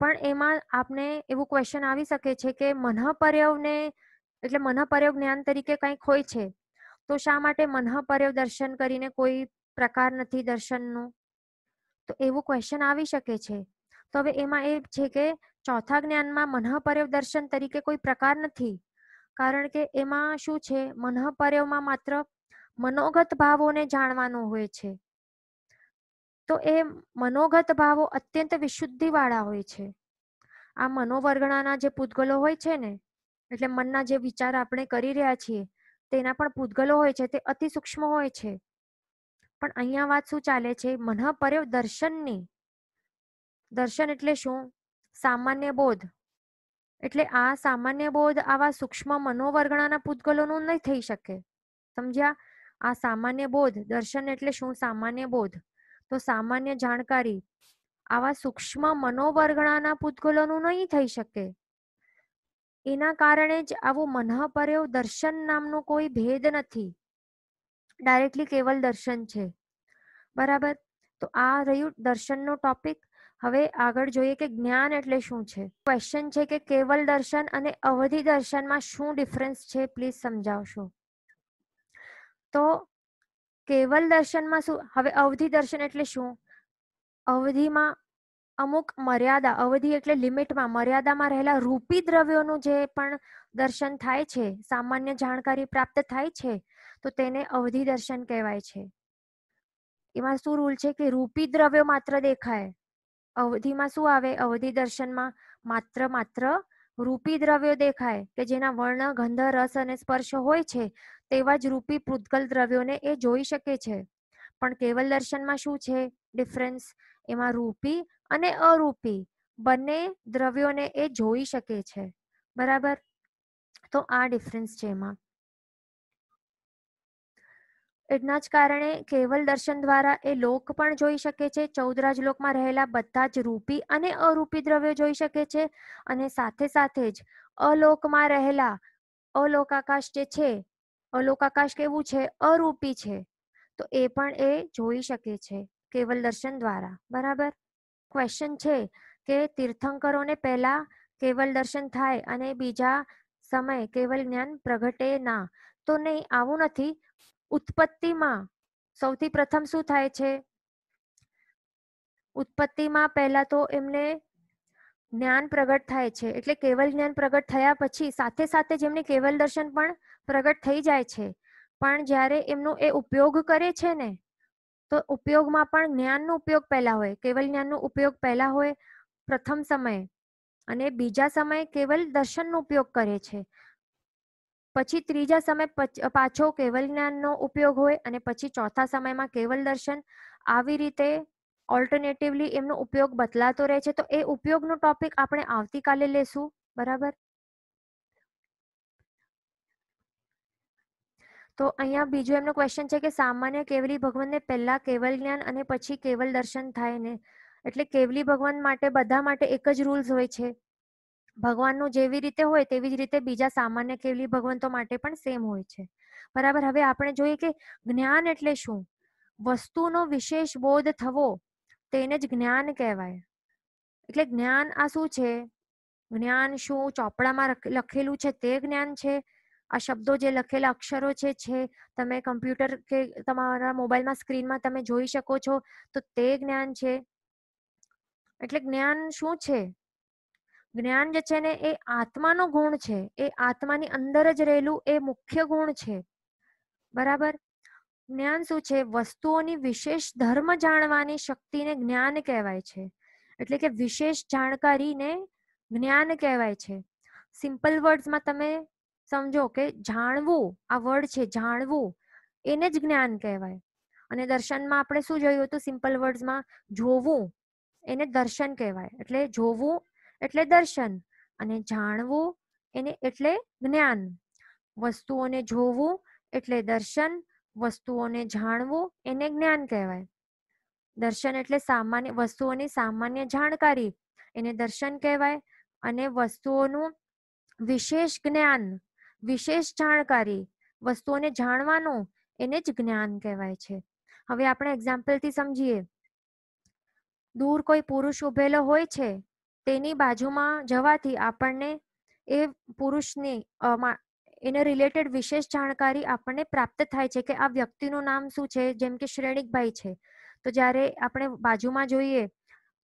પણ એમાં આપને એવું ક્વેશ્ચન આવી શકે છે કે મનઃપર્યવને એટલે મનઃપર્યવ જ્ઞાન તરીકે કંઈક હોય છે તો શા માટે મનઃપર્યવ દર્શન કરીને કોઈ પ્રકાર નથી દર્શનનું? તો એવું ક્વેશ્ચન આવી શકે છે. તો હવે એમાં એ છે કે ચોથા જ્ઞાનમાં મનઃપર્યવ દર્શન તરીકે કોઈ પ્રકાર નથી, કારણ કે એમાં શું છે, મનઃપર્યવમાં માત્ર મનોગત ભાવોને જાણવાનું હોય છે. તો એ મનોગત ભાવો અત્યંત વિશુદ્ધિ વાળા હોય છે. આ મનોવર્ગણાના જે પૂતગલો હોય છે ને, એટલે મનના જે વિચાર આપણે કરી રહ્યા છીએ તેના પણ પૂતગલો હોય છે, તે અતિ સૂક્ષ્મ હોય છે. પણ અહીંયા વાત શું ચાલે છે, મનઃપર્યવ દર્શનની. દર્શન એટલે શું? સામાન્ય બોધ. એટલે આ સામાન્ય બોધ આવા સૂક્ષ્મ મનોવર્ગણાના પૂતગલોનું નહીં થઈ શકે. સમજ્યા? આ સામાન્ય બોધ, દર્શન એટલે શું? સામાન્ય બોધ. તો સામાન્ય જાણકારી આવા સૂક્ષ્મ મનોવર્ગણાના પૂતગલોનું નહીં થઈ શકે. એના કારણે જ આવું મનઃપર્યવ દર્શન નામનું કોઈ ભેદ નથી, ડાયરેક્ટલી કેવલ દર્શન છે. બરાબર. તો આ રહ્યું દર્શનનો ટોપિક. હવે આગળ જોઈએ કે જ્ઞાન એટલે શું છે. ક્વેશ્ચન છે કે કેવલ દર્શન અને અવધિ દર્શનમાં શું ડિફરન્સ છે, પ્લીઝ સમજાવશો. તો કેવલ દર્શનમાં શું, હવે અવધિ દર્શન એટલે શું? અવધિમાં અમુક મર્યાદા, અવધિ એટલે લિમિટમાં, મર્યાદામાં રહેલા રૂપી દ્રવ્યોનું જે પણ દર્શન થાય છે, સામાન્ય જાણકારી પ્રાપ્ત થાય છે, તો તેને અવધિ દર્શન કહેવાય છે. એમાં શું રૂલ છે કે રૂપી દ્રવ્યો માત્ર દેખાય. અવધિમાં શું આવે? અવધિ દર્શનમાં માત્ર રૂપી દ્રવ્યો દેખાય કે જેના વર્ણ, ગંધ, રસ અને સ્પર્શ હોય છે તેવા જ રૂપી પૂતગલ દ્રવ્યોને એ જોઈ શકે છે. પણ કેવલ દર્શનમાં શું છે ડિફરન્સ? એમાં રૂપી અને અરૂપી બંને દ્રવ્યોને એ જોઈ શકે છે. બરાબર. તો આ ડિફરન્સ છે એમાં. એના જ કારણે કેવલ દર્શન દ્વારા એ લોક પણ જોઈ શકે છે, 14 લોકમાં રહેલા બધા જ રૂપી અને અરૂપી દ્રવ્યો જોઈ શકે છે, અને સાથે સાથે જ અલોકમાં રહેલા અલોકાકાશ જે છે, અલોકાકાશ કેવું છે? અરૂપી છે. તો એ પણ એ જોઈ શકે છે કેવલ દર્શન દ્વારા. બરાબર. ક્વેશ્ચન છે કે તીર્થંકરોને પહેલા કેવલ દર્શન થાય અને બીજા સમય કેવલ જ્ઞાન પ્રગટે ના. તો નહીં, આવું નથી. ઉત્પત્તિમાં સૌથી પ્રથમ શું થાય છે? ઉત્પત્તિમાં પહેલા તો એમને જ્ઞાન પ્રગટ થાય છે, એટલે કેવલ જ્ઞાન પ્રગટ થયા પછી સાથે સાથે જેમને કેવલ દર્શન પણ પ્રગટ થઈ જાય છે. પણ જ્યારે એમનો એ ઉપયોગ કરે છે ને, તો ઉપયોગમાં પણ જ્ઞાનનો ઉપયોગ પહેલા હોય, કેવલ જ્ઞાનનો ઉપયોગ પહેલા હોય પ્રથમ સમયે, અને બીજા સમયે કેવલ દર્શનનો ઉપયોગ કરે છે. પછી ત્રીજા સમય પાછો કેવલ જ્ઞાનનો ઉપયોગ હોય અને પછી ચોથા સમયમાં કેવલ દર્શન. આવી રીતે ઓલ્ટરનેટિવલી એમનો ઉપયોગ બદલાતો રહે છે. તો એ ઉપયોગનો ટોપિક આપણે આવતીકાલે લેશું. બરાબર. તો અહીંયા બીજું એમનો ક્વેશ્ચન છે કે સામાન્ય કેવલી ભગવાનને પહેલા કેવલ જ્ઞાન અને પછી કેવલ દર્શન થાય ને, એટલે કેવલી ભગવાન માટે બધા માટે એક જ રૂલ્સ હોય છે. ભગવાનનું જેવી રીતે હોય તેવી જ રીતે બીજા સામાન્ય કેવલી ભગવંતો માટે પણ સેમ હોય છે. બરાબર. હવે આપણે જોઈએ કે જ્ઞાન એટલે શું. વસ્તુનો વિશેષ બોધ થવો તેને જ જ્ઞાન કહેવાય. એટલે જ્ઞાન આ શું છે? જ્ઞાન શું ચોપડામાં લખેલું છે તે જ્ઞાન છે? આ શબ્દો જે લખેલા અક્ષરો છે તમે કમ્પ્યુટર કે તમારા મોબાઈલમાં સ્ક્રીનમાં તમે જોઈ શકો છો, તો તે જ્ઞાન છે. એટલે જ્ઞાન શું છે? જ્ઞાન જે છે ને એ આત્માનો ગુણ છે. એ આત્માની અંદર જ રહેલું એ મુખ્ય ગુણ છે. બરાબર. જ્ઞાન શું છે? વસ્તુઓની વિશેષ ધર્મ જાણવાની શક્તિને જ્ઞાન કહેવાય છે. એટલે કે વિશેષ જાણકારીને જ્ઞાન કહેવાય છે. સિમ્પલ વર્ડ્સમાં તમે સમજો કે જાણવું, આ વર્ડ છે જાણવું, એને જ જ્ઞાન કહેવાય. અને દર્શનમાં આપણે શું જોયું હતું સિમ્પલ વર્ડ્સમાં? જોવું, એને દર્શન કહેવાય. એટલે જોવું એટલે દર્શન અને જાણવું એને એટલે જ્ઞાન. વસ્તુઓને જોવું એટલે દર્શન, વસ્તુઓને જાણવું એને જ્ઞાન કહેવાય. દર્શન એટલે સામાન્ય વસ્તુઓની સામાન્ય જાણકારી, એને દર્શન કહેવાય. અને વસ્તુઓનું વિશેષ જ્ઞાન, વિશેષ જાણકારી, વસ્તુઓને જાણવાનું એને જ જ્ઞાન કહેવાય છે. હવે આપણે એક્ઝામ્પલથી સમજીએ. દૂર કોઈ પુરુષ ઉભેલો હોય છે, તેની બાજુમાં જવાથી આપણને એ પુરુષની એને રિલેટેડ વિશેષ જાણકારી આપણને પ્રાપ્ત થાય છે કે આ વ્યક્તિનું નામ શું છે. જેમ કે શ્રેણિકભાઈ છે, તો જ્યારે આપણે બાજુમાં જોઈએ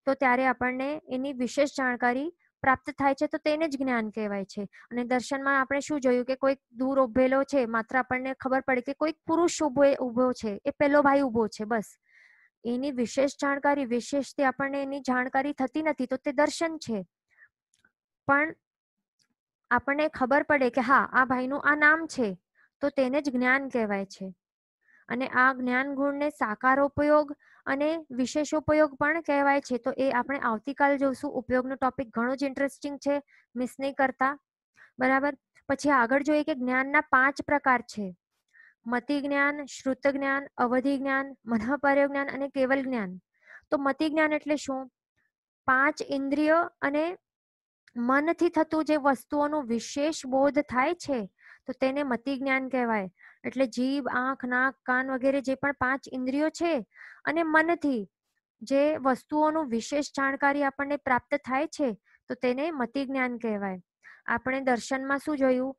તો ત્યારે આપણને એની વિશેષ જાણકારી પ્રાપ્ત થાય છે, તો તેને જ જ્ઞાન કહેવાય છે. અને દર્શનમાં આપણે શું જોયું કે કોઈક દૂર ઉભેલો છે, માત્ર આપણને ખબર પડે કે કોઈક પુરુષ ઉભો છે, એ પેલો ભાઈ ઉભો છે, બસ. એની વિશેષ જાણકારી, વિશેષથી આપણને એની જાણકારી થતી નથી, તો તે દર્શન છે. પણ આપણને ખબર પડે કે હા આ ભાઈનું આ નામ છે, તો તેને જ જ્ઞાન કહેવાય છે. અને આ જ્ઞાન ગુણને સાકાર ઉપયોગ અને વિશેષ ઉપયોગ પણ કહેવાય છે. તો એ આપણે આવતીકાલ જોશું. ઉપયોગનો ટોપિક ઘણો જ ઇન્ટરેસ્ટિંગ છે, મિસ નહીં કરતા. બરાબર. પછી આગળ જોઈએ કે જ્ઞાનના 5 પ્રકાર છે: મતિ જ્ઞાન, શ્રુત જ્ઞાન, અવધિ જ્ઞાન, મનઃપર્ય જ્ઞાન અને કેવલ જ્ઞાન. તો મતિ જ્ઞાન એટલે શું? 5 ઇન્દ્રિય અને મનથી થતું જે વસ્તુઓનું વિશેષ બોધ થાય છે, તો તેને મતિ જ્ઞાન કહેવાય. એટલે જીભ, આંખ, નાક, કાન વગેરે જે પણ 5 ઇન્દ્રિયો છે અને મનથી જે વસ્તુઓનું વિશેષ જાણકારી આપણને પ્રાપ્ત થાય છે, તો તેને મતિ જ્ઞાન કહેવાય. આપણે દર્શનમાં શું જોયું?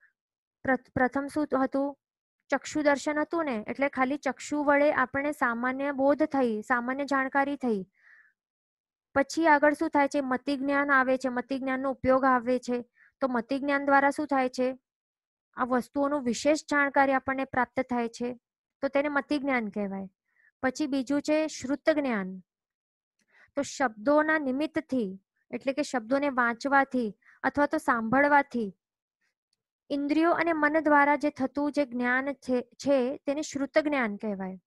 પ્રથમ શું હતું? ચક્ષુ દર્શન હતું ને. એટલે ખાલી ચક્ષુ વડે આપણને સામાન્ય બોધ થઈ, સામાન્ય જાણકારી થઈ. પછી આગળ શું થાય છે? મતિ જ્ઞાન આવે છે, મતિ જ્ઞાનનો ઉપયોગ આવે છે. તો મતિ જ્ઞાન દ્વારા શું થાય છે? આ વસ્તુઓનું વિશેષ જાણકારી આપણને પ્રાપ્ત થાય છે, તો તેને મતિ જ્ઞાન કહેવાય. પછી બીજું છે શ્રુત જ્ઞાન. તો શબ્દોના નિમિત્તથી, એટલે કે શબ્દોને વાંચવાથી અથવા તો સાંભળવાથી ઇન્દ્રિયો અને મન દ્વારા જે થતું જે જ્ઞાન છે તેને શ્રુત જ્ઞાન કહેવાય.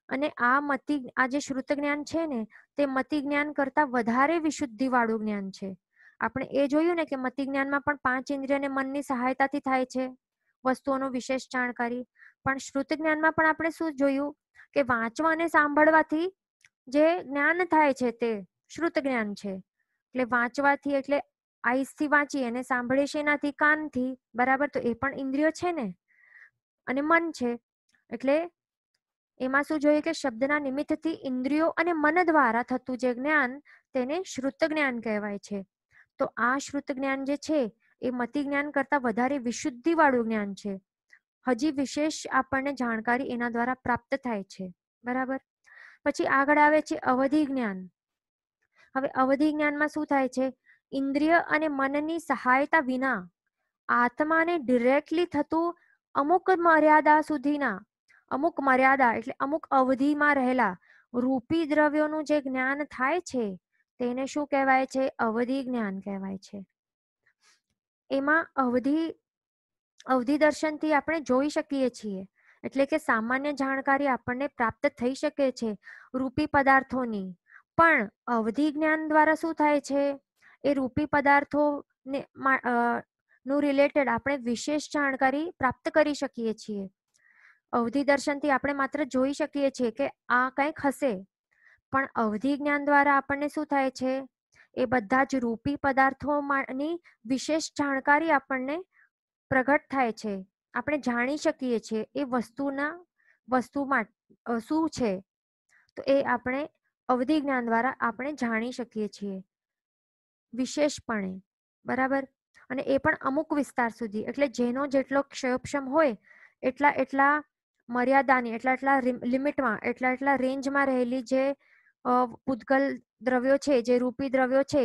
અને આ જે શ્રુત જ્ઞાન છે ને, તે મતિ જ્ઞાન કરતા વધારે વિશુદ્ધિ વાળું જ્ઞાન છે. આપણે એ જોયું ને કે મતિ જ્ઞાનમાં પણ 5 ઇન્દ્રિય અને મનની સહાયતાથી થાય છે વસ્તુઓનું વિશેષ જાણકારી. પણ શ્રુત જ્ઞાનમાં પણ આપણે શું જોયું કે વાંચવા અને સાંભળવાથી જે જ્ઞાન થાય છે તે શ્રુત જ્ઞાન છે. એટલે વાંચવાથી એટલે આઈસથી વાંચી અને સાંભળે છે એનાથી કાનથી, બરાબર. તો એ પણ ઇન્દ્રિયો છે ને, અને મન છે. એટલે એમાં શું જોઈએ કે શબ્દના નિમિત્તથી ઇન્દ્રિયો અને મન દ્વારા થતું જે જ્ઞાન તેને શ્રુત જ્ઞાન કહેવાય છે. તો આ શ્રુત જ્ઞાન જે છે એ મતિ જ્ઞાન કરતા વધારે વિશુદ્ધિ વાળું જ્ઞાન છે. હજી વિશેષ આપણને જાણકારી એના દ્વારા પ્રાપ્ત થાય છે, બરાબર. પછી આગળ આવે છે અવધિ જ્ઞાન. હવે અવધિ જ્ઞાનમાં શું થાય છે? ઇન્દ્રિય અને મનની સહાયતા વિના આત્માને ડિરેક્ટલી થતું અમુક મર્યાદા સુધીના, અમુક મર્યાદા એટલે અમુક અવધિમાં રહેલા રૂપી દ્રવ્યોનું જે જ્ઞાન થાય છે, તેને શું કહેવાય છે? અવધિ જ્ઞાન કહેવાય છે. એમાં અવધિ દર્શનથી આપણે જોઈ શકીએ છીએ, એટલે કે સામાન્ય જાણકારી આપણને પ્રાપ્ત થઈ શકે છે રૂપી પદાર્થોની. પણ અવધિ જ્ઞાન દ્વારા શું થાય છે? એ રૂપી પદાર્થોને નું રિલેટેડ આપણે વિશેષ જાણકારી પ્રાપ્ત કરી શકીએ છીએ. અવધિ દર્શનથી આપણે માત્ર જોઈ શકીએ છીએ કે આ કંઈક હશે, પણ અવધિ જ્ઞાન દ્વારા આપણને શું થાય છે? એ બધા જ રૂપી પદાર્થોની વિશેષ જાણકારી આપણને પ્રગટ થાય છે. આપણે જાણી શકીએ છીએ એ વસ્તુમાં શું છે, તો એ આપણે અવધિ જ્ઞાન દ્વારા આપણે જાણી શકીએ છીએ વિશેષપણે, બરાબર. અને એ પણ અમુક વિસ્તાર સુધી. એટલે જેનો જેટલો ક્ષયોક્ષમ હોય એટલા મર્યાદાની, એટલા લિમિટમાં, એટલા રેન્જમાં રહેલી જે પૂતગલ દ્રવ્યો છે, જે રૂપી દ્રવ્યો છે,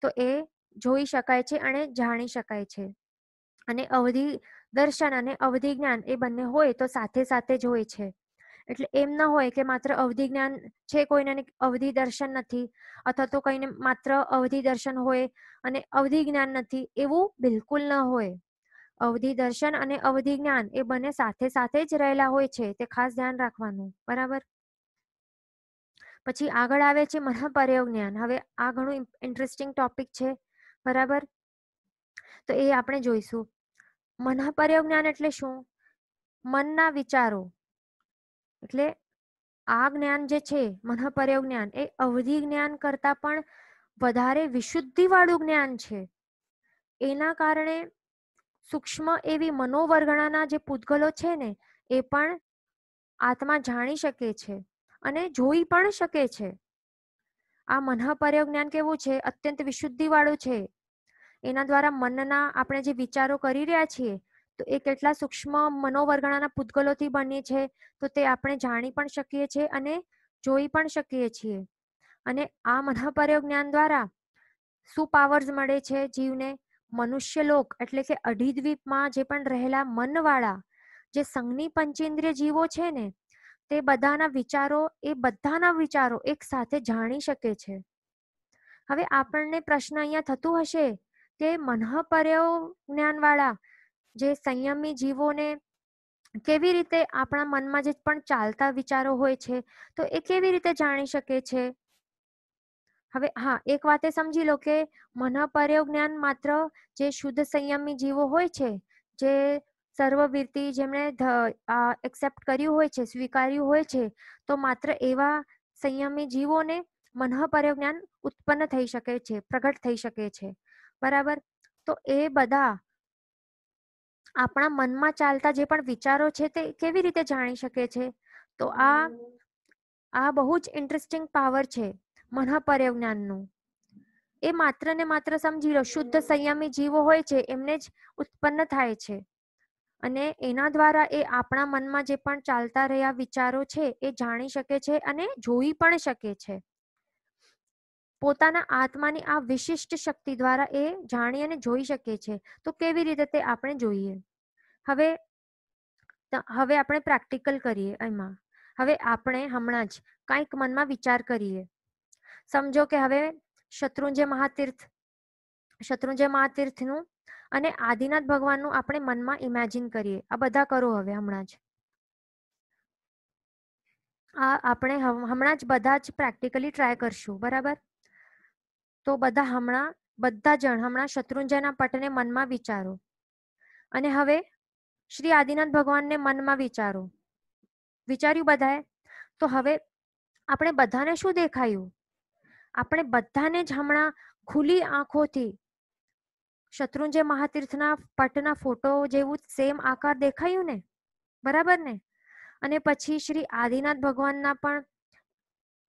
તો એ જોઈ શકાય છે અને જાણી શકાય છે. અને અવધિ દર્શન અને અવધિ જ્ઞાન એ બંને હોય તો સાથે સાથે જ હોય છે. એટલે એમ ન હોય કે માત્ર અવધિ જ્ઞાન છે કોઈને અવધિ દર્શન નથી, અથવા તો કોઈને માત્ર અવધિ દર્શન હોય અને અવધિ જ્ઞાન નથી, એવું બિલકુલ ન હોય. અવધિ દર્શન અને અવધિ જ્ઞાન એ બંને સાથે સાથે જ રહેલા હોય છે, તે ખાસ ધ્યાન રાખવાનું. બરાબર. પછી આગળ આવે છે મનઃપર્યોગ જ્ઞાન. હવે આ ઘણું ઇન્ટરેસ્ટિંગ ટોપિક છે. બરાબર. તો એ આપણે જોઈશું. મનઃપર્યોગ જ્ઞાન એટલે શું? મનના વિચારો. એટલે આ જ્ઞાન જે છે મનઃપર્યોગ જ્ઞાન એ અવધિ જ્ઞાન કરતા પણ વધારે વિશુદ્ધિ વાળું જ્ઞાન છે. એના કારણે સૂક્ષ્મ એવી મનોવર્ગણાના જે પૂતગલો છે ને એ પણ આત્મા જાણી શકે છે અને જોઈ પણ શકે છે. આ મનઃપર્યોગ જ્ઞાન કેવું છે? અત્યંત વિશુદ્ધિ વાળું છે. એના દ્વારા મનના આપણે જે વિચારો કરી રહ્યા છીએ તો એ કેટલા સૂક્ષ્મ મનોવર્ગણાના પૂતગલોથી બની છે, તો તે આપણે જાણી પણ શકીએ છીએ અને જોઈ પણ શકીએ છીએ. અને આ મનઃપર્યોગ જ્ઞાન દ્વારા શું પાવર્સ મળે છે જીવને? મનુષ્ય લોક એટલે કે અઢીદ્વીપમાં જે પણ રહેલા મનવાળા જે સંઘની પંચેન્દ્રિય જીવો છે ને તે બધાના વિચારો એક સાથે જાણી શકે છે. હવે આપણને પ્રશ્ન અહીંયા થતું હશે કે મનઃપર્યોગ જ્ઞાન વાળા જે સંયમી જીવોને કેવી રીતે આપણા મનમાં જે પણ ચાલતા વિચારો હોય છે તો એ કેવી રીતે જાણી શકે છે? હવે હા, એક વાતે સમજી લો કે મનઃપર્યોગ જ્ઞાન માત્ર જે શુદ્ધ સંયમી જીવો હોય છે, જે સર્વવીરતી જેમણે એક્સેપ્ટ કર્યું હોય છે, સ્વીકાર્યું હોય છે, તો માત્ર એવા સંયમી જીવોને મનઃપર્યોગ જ્ઞાન ઉત્પન્ન થઈ શકે છે, પ્રગટ થઈ શકે છે. બરાબર. તો એ બધા આપણા મનમાં ચાલતા જે પણ વિચારો છે તે કેવી રીતે જાણી શકે છે? તો આ બહુ જ ઇન્ટરેસ્ટિંગ પાવર છે મનઃપર્યોગ જ્ઞાનનું. એ માત્ર ને માત્ર સમજી લો શુદ્ધ સંયમી જીવો હોય છે એમને જ ઉત્પન્ન થાય છે. અને એના દ્વારા એ આપણા મનમાં જે પણ ચાલતા રહ્યા વિચારો છે એ જાણી શકે છે અને જોઈ પણ શકે છે. પોતાના આત્માની આ વિશિષ્ટ શક્તિ દ્વારા એ જાણી અને જોઈ શકે છે. તો કેવી રીતે તે આપણે જોઈએ. હવે આપણે પ્રેક્ટિકલ કરીએ એમાં. હવે આપણે હમણાં જ કંઈક મનમાં વિચાર કરીએ. સમજો કે હવે શત્રુંજય મહાતીર્થનું અને આદિનાથ ભગવાનનું આપણે મનમાં ઇમેજિન કરીએ. આ બધા કરો હવે હમણાં જ. આ આપણે હમણાં જ બધા જ પ્રેક્ટિકલી ટ્રાય કરશું. બરાબર. તો બધા જણ હમણાં શત્રુંજયના પટને મનમાં વિચારો અને હવે શ્રી આદિનાથ ભગવાનને મનમાં વિચારો. વિચાર્યું બધાએ? તો હવે આપણે બધાને શું દેખાયું? આપણે બધાને જ હમણાં ખુલ્લી આંખોથી શત્રુંજય મહાતીર્થના પટના ફોટો જેવું સેમ આકાર દેખાયું ને? બરાબર ને? અને પછી શ્રી આદિનાથ ભગવાનના પણ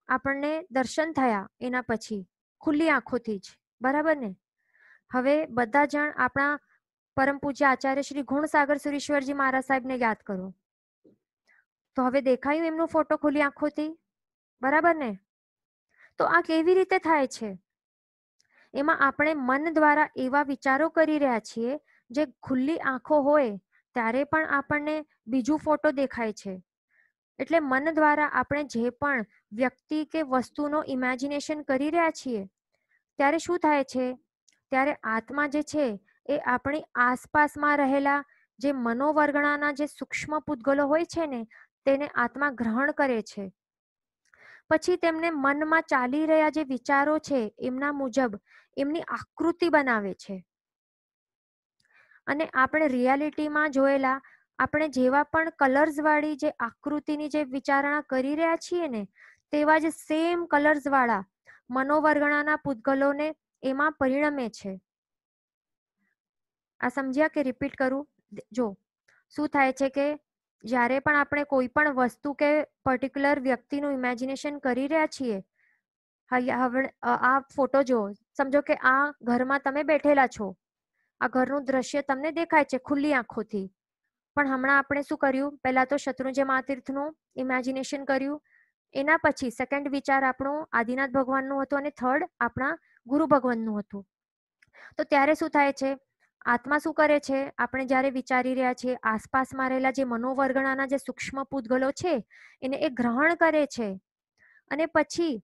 આપણને દર્શન થયા એના પછી ખુલ્લી આંખોથી જ. બરાબર ને? હવે બધા જણ આપણા પરમ પૂજ્ય આચાર્ય શ્રી ગુણસાગર સુરીશ્વરજી મહારાજ સાહેબને યાદ કરો. તો હવે દેખાયું એમનો ફોટો ખુલ્લી આંખોથી? બરાબર ને? તો આ કેવી રીતે થાય છે? એમાં આપણે મન દ્વારા એવા વિચારો કરી રહ્યા છીએ જે ખુલ્લી આંખો હોય ત્યારે પણ આપણને બીજું ફોટો દેખાય છે. એટલે મન દ્વારા આપણે જે પણ વ્યક્તિ કે વસ્તુનો ઇમેજિનેશન કરી રહ્યા છીએ ત્યારે શું થાય છે? ત્યારે આત્મા જે છે એ આપણી આસપાસમાં રહેલા જે મનોવર્ગણાના જે સૂક્ષ્મ પૂતગલો હોય છે ને તેને આત્મા ગ્રહણ કરે છે. પછી તેમને મનમાં ચાલી રહ્યા જે વિચારો છે એમના મુજબ એમની આકૃતિ બનાવે છે. અને આપણે રિયાલિટીમાં જોયેલા આપણે જેવા પણ કલર્સ વાળી જે આકૃતિની જે વિચારણા કરી રહ્યા છીએ ને તેવા જ સેમ કલર્સ વાળા મનોવર્ગણાના પૂતગલોને એમાં પરિણમે છે. આ સમજ્યા કે રિપીટ કરું? જો શું થાય છે કે જ્યારે પણ આપણે કોઈ પણ વસ્તુ કે પર્ટિક્યુલર વ્યક્તિનું ઇમેજિનેશન કરી રહ્યા છીએ, હવે આ ફોટો જો સમજો કે આ ઘરમાં તમે બેઠેલા છો, આ ઘરનું દ્રશ્ય તમને દેખાય છે ખુલ્લી આંખોથી. પણ હમણાં આપણે શું કર્યું? પહેલા તો શત્રુંજય મહાતીર્થનું ઇમેજિનેશન કર્યું. એના પછી સેકન્ડ વિચાર આપણો આદિનાથ ભગવાનનું હતું અને થર્ડ આપણા ગુરુ ભગવાનનું હતું. તો ત્યારે શું થાય છે? આત્મા શું કરે છે? આપણે જ્યારે વિચારી રહ્યા છીએ, આસપાસમાં રહેલા જે મનોવર્ગણાના જે સૂક્ષ્મ પૂતગલો છે એને એ ગ્રહણ કરે છે અને પછી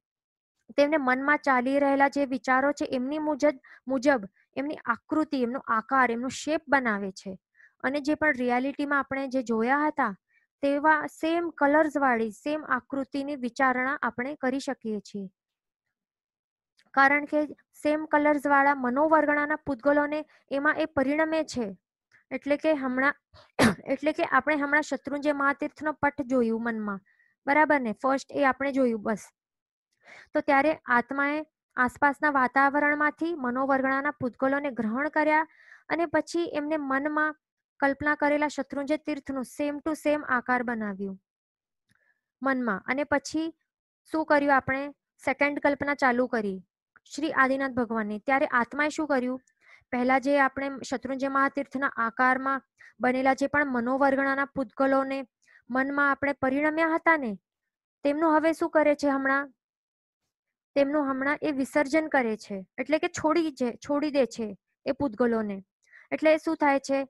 તેમને મનમાં ચાલી રહેલા જે વિચારો છે એમની મુજબ એમની આકૃતિ, એમનો આકાર, એમનો શેપ બનાવે છે. અને જે પણ રિયાલિટીમાં આપણે જે જોયા હતા તેવા સેમ કલર્સ વાળી, સેમ આકૃતિની વિચારણા આપણે કરી શકીએ છીએ. કારણ કે સેમ કલર્સ વાળા મનોવર્ગણાના પૂતગલોને એમાં એ પરિણમે છે. એટલે કે આપણે હમણાં શત્રુંજય મહાતીર્થનો પટ જોયું મનમાં, બરાબર ને? ફર્સ્ટ એ આપણે જોયું બસ. તો ત્યારે આત્માએ આસપાસના વાતાવરણમાંથી મનોવર્ગણાના પૂતગલોને ગ્રહણ કર્યા અને પછી એમને મનમાં કલ્પના કરેલા શત્રુંજય તીર્થનું સેમ ટુ સેમ આકાર બનાવ્યું મનમાં. અને પછી શું કર્યું? આપણે સેકન્ડ કલ્પના ચાલુ કરી શ્રી આદિનાથ ભગવાનની. ત્યારે આત્માએ શું કર્યું? પહેલા જે આપણે શત્રુંજય મહાતીર્થના આકારમાં બનેલા જે પણ મનોવર્ગણાના પૂતગલોને મનમાં આપણે પરિણમ્યા હતા ને, તેમનું હવે શું કરે છે? હમણાં એ વિસર્જન કરે છે. એટલે કે છોડી દે છે એ પૂતગલોને. એટલે શું થાય છે?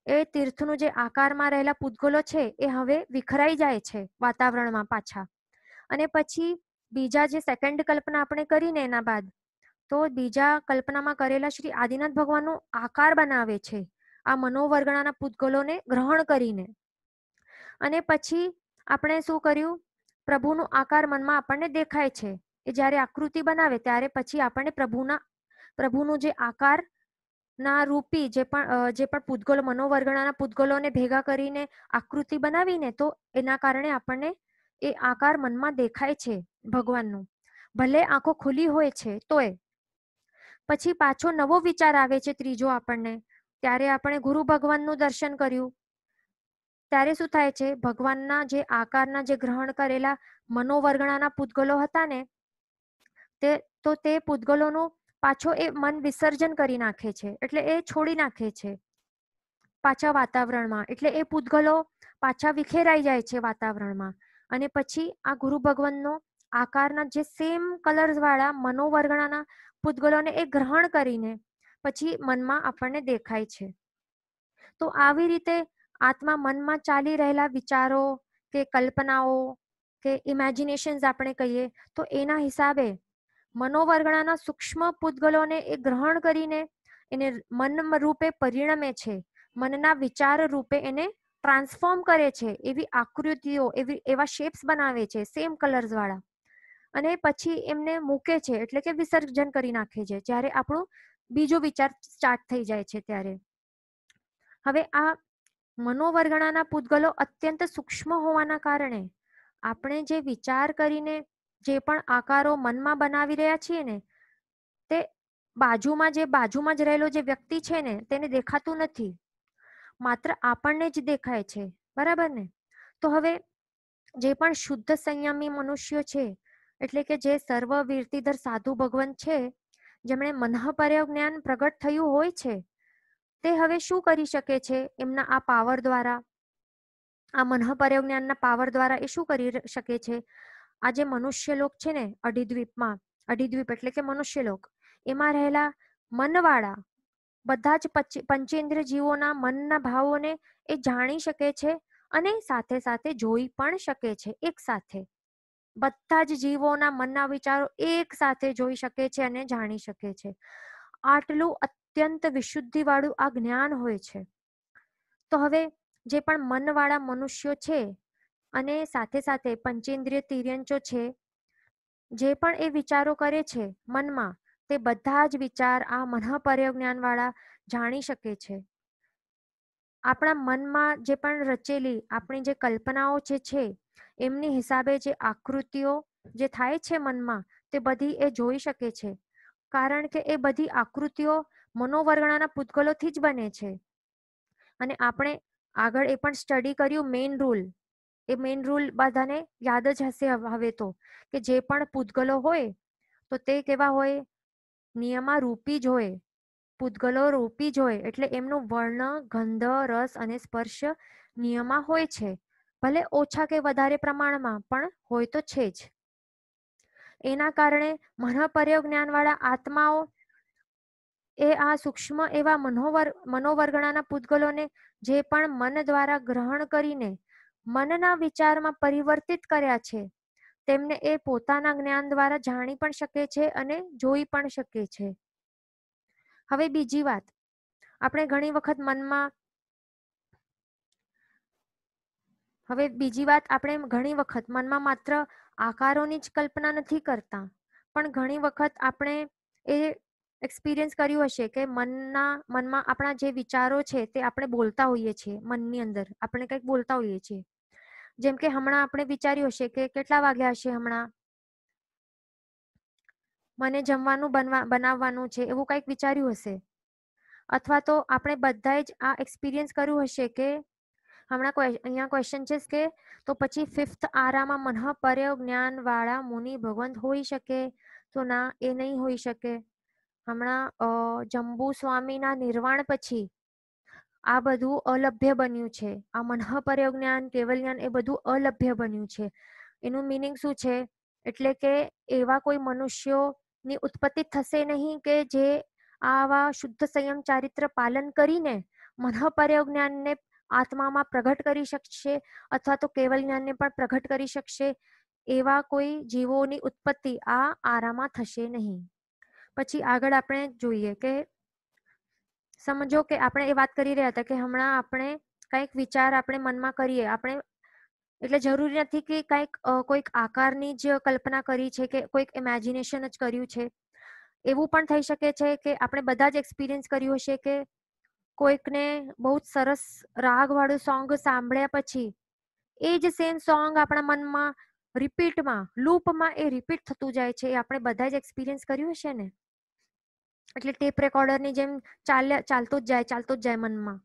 એ તીર્થનું જે આકારમાં રહેલા પૂતગલો છે એ હવે વિખરાઈ જાય છે વાતાવરણમાં પાછા. અને પછી બીજા જે સેકન્ડ કલ્પના આપણે કરીને એના બાદ તો બીજા કલ્પનામાં કરેલા શ્રી આદિનાથ ભગવાનનો આકાર બનાવે છે આ મનોવર્ગણાના પૂતગલોને ગ્રહણ કરીને. અને પછી આપણે શું કર્યું? પ્રભુનો આકાર મનમાં આપણને દેખાય છે. એ જ્યારે આકૃતિ બનાવે ત્યારે પછી આપણને પ્રભુનું જે આકાર ના રૂપી જે પણ પૂતગલો, મનોવર્ગણાના પૂતગલોને ભેગા કરીને આકૃતિ બનાવીને, તો એના કારણે આપણને એ આકાર મનમાં દેખાય છે ભગવાનનું, ભલે આંખો ખુલ્લી હોય છે તોય. પછી પાછો નવો વિચાર આવે છે ત્રીજો આપણને. ત્યારે આપણે ગુરુ ભગવાનનું દર્શન કર્યું. ત્યારે શું થાય છે? ભગવાનના જે આકારના જે ગ્રહણ કરેલા મનોવર્ગણાના પૂતગલો હતા ને, તે પૂતગલોનું પાછો એ મન વિસર્જન કરી નાખે છે. એટલે એ છોડી નાખે છે પાછા વાતાવરણમાં. એટલે એ પૂતગલો પાછા વિખેરાઈ જાય છે વાતાવરણમાં. અને પછી આ ગુરુ ભગવાનનો આકારના જે સેમ કલર્સ વાળા મનોવર્ગણાના પૂતગલોને એ ગ્રહણ કરીને પછી મનમાં આપણને દેખાય છે. તો આવી રીતે આત્મા મનમાં ચાલી રહેલા વિચારો કે કલ્પનાઓ કે ઇમેજિનેશન્સ આપણે કહીએ તો એના હિસાબે મનોવર્ગણાના સૂક્ષ્મ પૂતગલોને એ ગ્રહણ કરીને એને મન રૂપે પરિણમે છે, મનના વિચાર રૂપે એને ટ્રાન્સફોર્મ કરે છે. એવી આકૃતિઓ, એવા શેપ્સ બનાવે છે સેમ કલર્સ વાળા. અને પછી એમને મૂકે છે, એટલે કે વિસર્જન કરી નાખે છે જ્યારે આપણું બીજો વિચાર સ્ટાર્ટ થઈ જાય છે ત્યારે. હવે આ મનોવર્ગણાના પૂતગલો અત્યંત સૂક્ષ્મ હોવાના કારણે આપણે જે વિચાર કરીને જે પણ આકારો મનમાં બનાવી રહ્યા છીએ ને, તે બાજુમાં જ રહેલો જે વ્યક્તિ છે ને તેને દેખાતું નથી, માત્ર આપણને જ દેખાય છે, બરાબર ને? તો હવે જે પણ શુદ્ધ સંયમી મનુષ્યો છે, એટલે કે જે સર્વ વીરતીધર સાધુ ભગવાન છે, જેમણે મનઃપર્ય જ્ઞાન પ્રગટ થયું હોય છે, તે હવે શું કરી શકે છે? એમના આ પાવર દ્વારા, આ મનઃપર્ય જ્ઞાનના પાવર દ્વારા એ શું કરી શકે છે? આ જે મનુષ્યલોક છે ને, અઢિદ્વીપ એટલે કે મનુષ્યલોક, એમાં રહેલા મનવાળા બધા જ પંચેન્દ્રિય જીવોના મનના ભાવોને એ જાણી શકે છે અને સાથે સાથે જોઈ પણ શકે છે. એક સાથે બધા જ જીવોના મનના વિચારો એક સાથે જોઈ શકે છે અને જાણી શકે છે. આટલું અત્યંત વિશુદ્ધિ વાળું આ જ્ઞાન હોય છે. તો હવે જે પણ મનવાળા મનુષ્યો છે અને સાથે સાથે પંચેન્દ્રિય તિર્યંચો છે, જે પણ એ વિચારો કરે છે મનમાં, તે બધા જ વિચાર આ મનઃપર્ય જ્ઞાન વાળા જાણી શકે છે. આપણા મનમાં જે પણ રચેલી આપણી જે કલ્પનાઓ જે છે એમની હિસાબે જે આકૃતિઓ જે થાય છે મનમાં, તે બધી એ જોઈ શકે છે. કારણ કે એ બધી આકૃતિઓ મનોવર્ગણાના પૂતગલોથી જ બને છે. અને આપણે આગળ એ પણ સ્ટડી કર્યું મેઇન રૂલ. એ મેઇન રૂલ બધાને યાદ જ હશે હવે તો, કે જે પણ પૂતગલો હોય તો તે કેવા હોય? નિયમા રૂપી જ હોય. પૂતગલો રૂપી જ હોય એટલે એમનું વર્ણ, ગંધ, રસ અને સ્પર્શ નિયમા હોય છે. ભલે ઓછા કે વધારે પ્રમાણમાં, પણ હોય તો છે જ. એના કારણે મનઃપર્ય જ્ઞાન વાળા આત્માઓ એ આ સૂક્ષ્મ એવા મનોવર્ગણાના પૂતગલોને જે પણ મન દ્વારા ગ્રહણ કરીને મનના વિચારમાં પરિવર્તિત કર્યા છે તેમને એ પોતાના જ્ઞાન દ્વારા જાણી પણ શકે છે અને જોઈ પણ શકે છે. હવે બીજી વાત, આપણે ઘણી વખત મનમાં માત્ર આકારોની જ કલ્પના નથી કરતા, પણ ઘણી વખત આપણે એ એક્સપિરિયન્સ કર્યું હશે કે મનમાં આપણા જે વિચારો છે તે આપણે બોલતા હોઈએ છીએ. મનની અંદર આપણે કંઈક બોલતા હોઈએ છીએ. જેમ કે હમણાં આપણે વિચાર્યું હશે કે કેટલા વાગ્યા હશે, હમણાં મને જમવાનું બનાવવાનું છે, એવું કંઈક વિચાર્યું હશે. અથવા તો આપણે બધાએ જ આ એક્સપિરિયન્સ કર્યું હશે કે હમણાં અહીંયા ક્વેશ્ચન છે કે તો પછી 5th આરામાં મનઃપર્ય જ્ઞાન વાળા મુનિ ભગવંત હોઈ શકે? તો ના, એ નહીં હોઈ શકે. હમણાં જંબુ સ્વામીના નિર્વાણ પછી આ બધું અલભ્ય બન્યું છે. આ મનઃપર્ય જ્ઞાન, કેવલ જ્ઞાન એ બધું અલભ્ય બન્યું છે. એનું મિનિંગ શું છે? એટલે કે એવા કોઈ મનુષ્યોની ઉત્પત્તિ થશે નહીં કે જે આવા શુદ્ધ સંયમ ચારિત્ર પાલન કરીને મનઃપર્ય જ્ઞાનને આત્મામાં પ્રગટ કરી શકશે અથવા તો કેવલ જ્ઞાનને પણ પ્રગટ કરી શકશે. એવા કોઈ જીવોની ઉત્પત્તિ આ આરામાં થશે નહીં. પછી આગળ આપણે જોઈએ કે સમજો કે આપણે એ વાત કરી રહ્યા હતા કે હમણાં આપણે કંઈક વિચાર આપણે મનમાં કરીએ, આપણે એટલે જરૂરી નથી કે કોઈક આકારની જ કલ્પના કરી છે કે કોઈક ઇમેજિનેશન જ કર્યું છે. એવું પણ થઈ શકે છે કે આપણે બધા જ એક્સપિરિયન્સ કર્યું હશે કે કોઈકને બહુ જ સરસ રાગવાળું સોંગ સાંભળ્યા પછી એ જ સેમ સોંગ આપણા મનમાં રિપીટમાં, લૂપમાં એ રિપીટ થતું જાય છે. એ આપણે બધા જ એક્સપિરિયન્સ કર્યું હશે ને. એટલે ટેપ રેકોર્ડરની જેમ ચાલતું જ જાય મનમાં.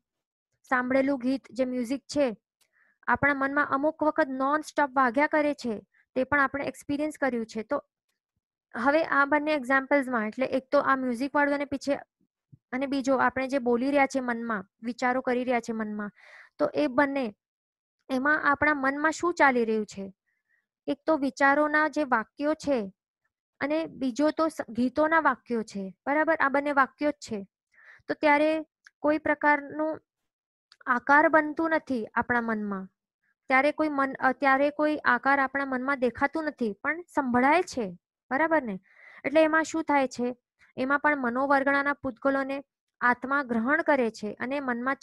સાંભળેલું ગીત જે મ્યુઝિક છે આપણા મનમાં અમુક વખત નોન સ્ટોપ વાગ્યા કરે છે, તે પણ આપણે એક્સપિરિયન્સ કર્યું છે. તો હવે આ બંને એક્ઝામ્પલ્સમાં, એટલે એક તો આ મ્યુઝિક વાળું અને પીછે અને બીજો આપણે જે બોલી રહ્યા છે મનમાં, વિચારો કરી રહ્યા છે મનમાં, તો એ બંને એમાં આપણા મનમાં શું ચાલી રહ્યું છે? એક તો વિચારોના જે વાક્યો છે અને બીજો તો ગીતોના વાક્યો છે. બરાબર, આ બંને વાક્યો જ છે. તો ત્યારે કોઈ પ્રકારનું આકાર બનતું નથી આપણા મનમાં. ત્યારે કોઈ આકાર આપણા મનમાં દેખાતું નથી, પણ સંભળાય છે. બરાબર ને? એટલે એમાં શું થાય છે? એમાં પણ મનોવર્ગણાના પૂતગલોને આત્મા ગ્રહણ કરે છે અને મનમાં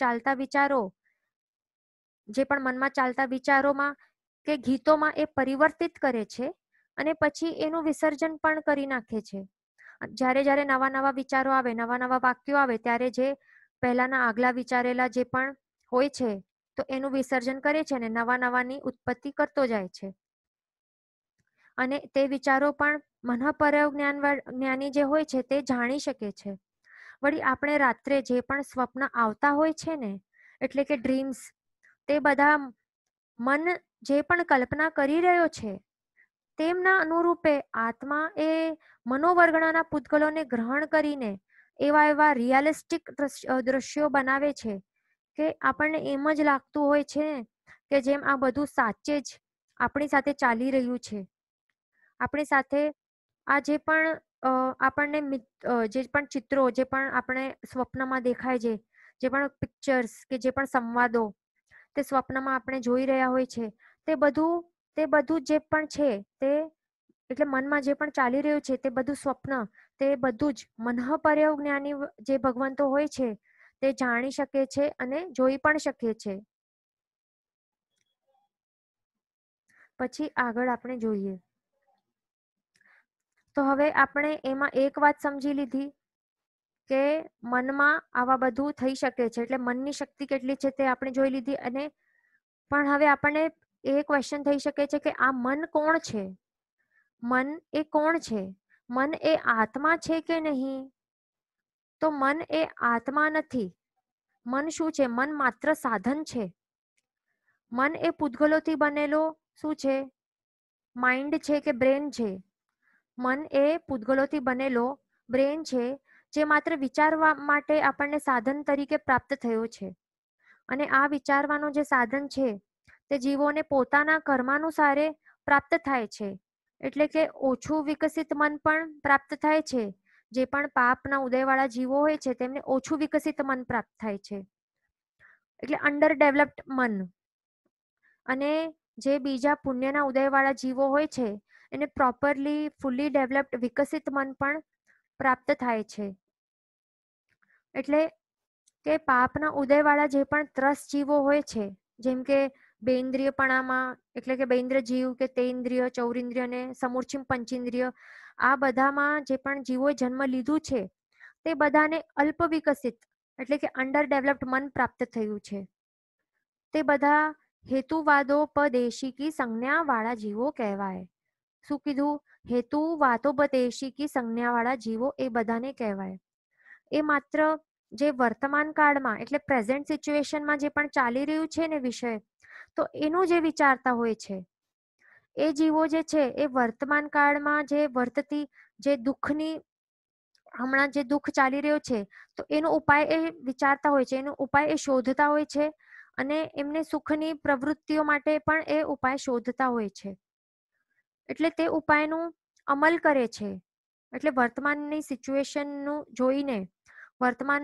ચાલતા વિચારોમાં કે ગીતોમાં એ પરિવર્તિત કરે છે અને પછી એનું વિસર્જન પણ કરી નાખે છે. જ્યારે નવા નવા વિચારો આવે, નવા નવા વાક્યો આવે, ત્યારે જે પહેલાના આગલા વિચારેલા જે પણ હોય છે તો એનું વિસર્જન કરે છે અને નવા નવાની ઉત્પત્તિ કરતો જાય છે. અને તે વિચારો પણ મનઃપર્ય જ્ઞાની જે હોય છે તે જાણી શકે છે. વળી આપણે રાત્રે જે પણ સ્વપ્ન આવતા હોય છે ને, એટલે કે ડ્રીમ્સ, તે બધા મન જે પણ કલ્પના કરી રહ્યો છે તેમના અનુરૂપે આત્મા એ મનોવર્ગણાના પૂતગલોને ગ્રહણ કરીને એવા રિયાલિસ્ટિક દ્રશ્યો બનાવે છે કે આપણને એમ જ લાગતું હોય છે કે જેમ આ બધું સાચે જ આપણી સાથે ચાલી રહ્યું છે. આપણી સાથે આ જે પણ આપણને જે પણ ચિત્રો, જે પણ આપણે સ્વપ્નમાં દેખાય છે, જે પણ પિક્ચર્સ કે જે પણ સંવાદો તે સ્વપ્નમાં આપણે જોઈ રહ્યા હોય છે, તે બધું જે પણ છે તે એટલે મનમાં જે પણ ચાલી રહ્યું છે તે બધું સ્વપ્ન, તે બધું જ મનઃપર્ય જ્ઞાની જે ભગવંતો હોય છે તે જાણી શકે છે અને જોઈ પણ શકે છે. પછી આગળ આપણે જોઈએ તો હવે આપણે એમાં એક વાત સમજી લીધી કે મનમાં આવા બધું થઈ શકે છે, એટલે મનની શક્તિ કેટલી છે તે આપણે જોઈ લીધી. અને પણ હવે આપણને એ ક્વેશ્ચન થઈ શકે છે કે આ મન કોણ છે? મન એ કોણ છે? મન એ આત્મા છે કે નહીં? તો મન એ આત્મા નથી. મન શું છે? મન માત્ર સાધન છે. મન એ પૂતગલોથી બનેલો શું છે? માઇન્ડ છે કે બ્રેન છે? મન એ પૂતગલોથી બનેલો બ્રેન છે જે માત્ર વિચારવા માટે આપણને સાધન તરીકે પ્રાપ્ત થયો છે. અને આ વિચારવાનું જે સાધન છે તે જીવોને પોતાના કર્માનુસારે પ્રાપ્ત થાય છે. એટલે કે ઓછું વિકસિત મન પણ પ્રાપ્ત થાય છે જે પણ પાપના ઉદયવાળા જીવો હોય છે તેમને ઓછું વિકસિત મન પ્રાપ્ત થાય છે, એટલે અંડર ડેવલપ્ડ મન. અને જે બીજા પુણ્યના ઉદયવાળા જીવો હોય છે એને પ્રોપરલી ફૂલી ડેવલપ્ડ વિકસિત મન પણ પ્રાપ્ત થાય છે. એટલે કે પાપના ઉદયવાળા જે પણ ત્રસ્ત જીવો હોય છે, જેમ કે બેન્દ્રિયપણામાં, એટલે કે બેન્દ્ર જીવ કે તેન્દ્રિય, ચૌરિન્દ્રિય અને સમૂર્છિમ પંચેન્દ્રિય, આ બધામાં જે પણ જીવોએ જન્મ લીધું છે તે બધાને અલ્પ વિકસિત એટલે કે અંડર ડેવલપ્ડ મન પ્રાપ્ત થયું છે. તે બધા હેતુવાદોપદેશિકી સંજ્ઞા વાળા જીવો કહેવાય. શું કીધું? હેતુવાદોપદેશિકી સંજ્ઞા વાળા જીવો એ બધાને કહેવાય. એ માત્ર જે વર્તમાન કાળમાં એટલે પ્રેઝન્ટ સિચ્યુએશનમાં જે પણ ચાલી રહ્યું છે ને વિષય, તો એનું જે વિચારતા હોય છે એ જીવો જે છે એ વર્તમાન કાળમાં જે વર્તતી જે દુઃખની, હમણાં જે દુઃખ ચાલી રહ્યો છે તો એનો ઉપાય એ વિચારતા હોય છે, એનો ઉપાય એ શોધતા હોય છે અને એમને સુખની પ્રવૃત્તિઓ માટે પણ એ ઉપાય શોધતા હોય છે. એટલે તે ઉપાયનું અમલ કરે છે. એટલે વર્તમાનની સિચ્યુએશનનું જોઈને વર્તમાન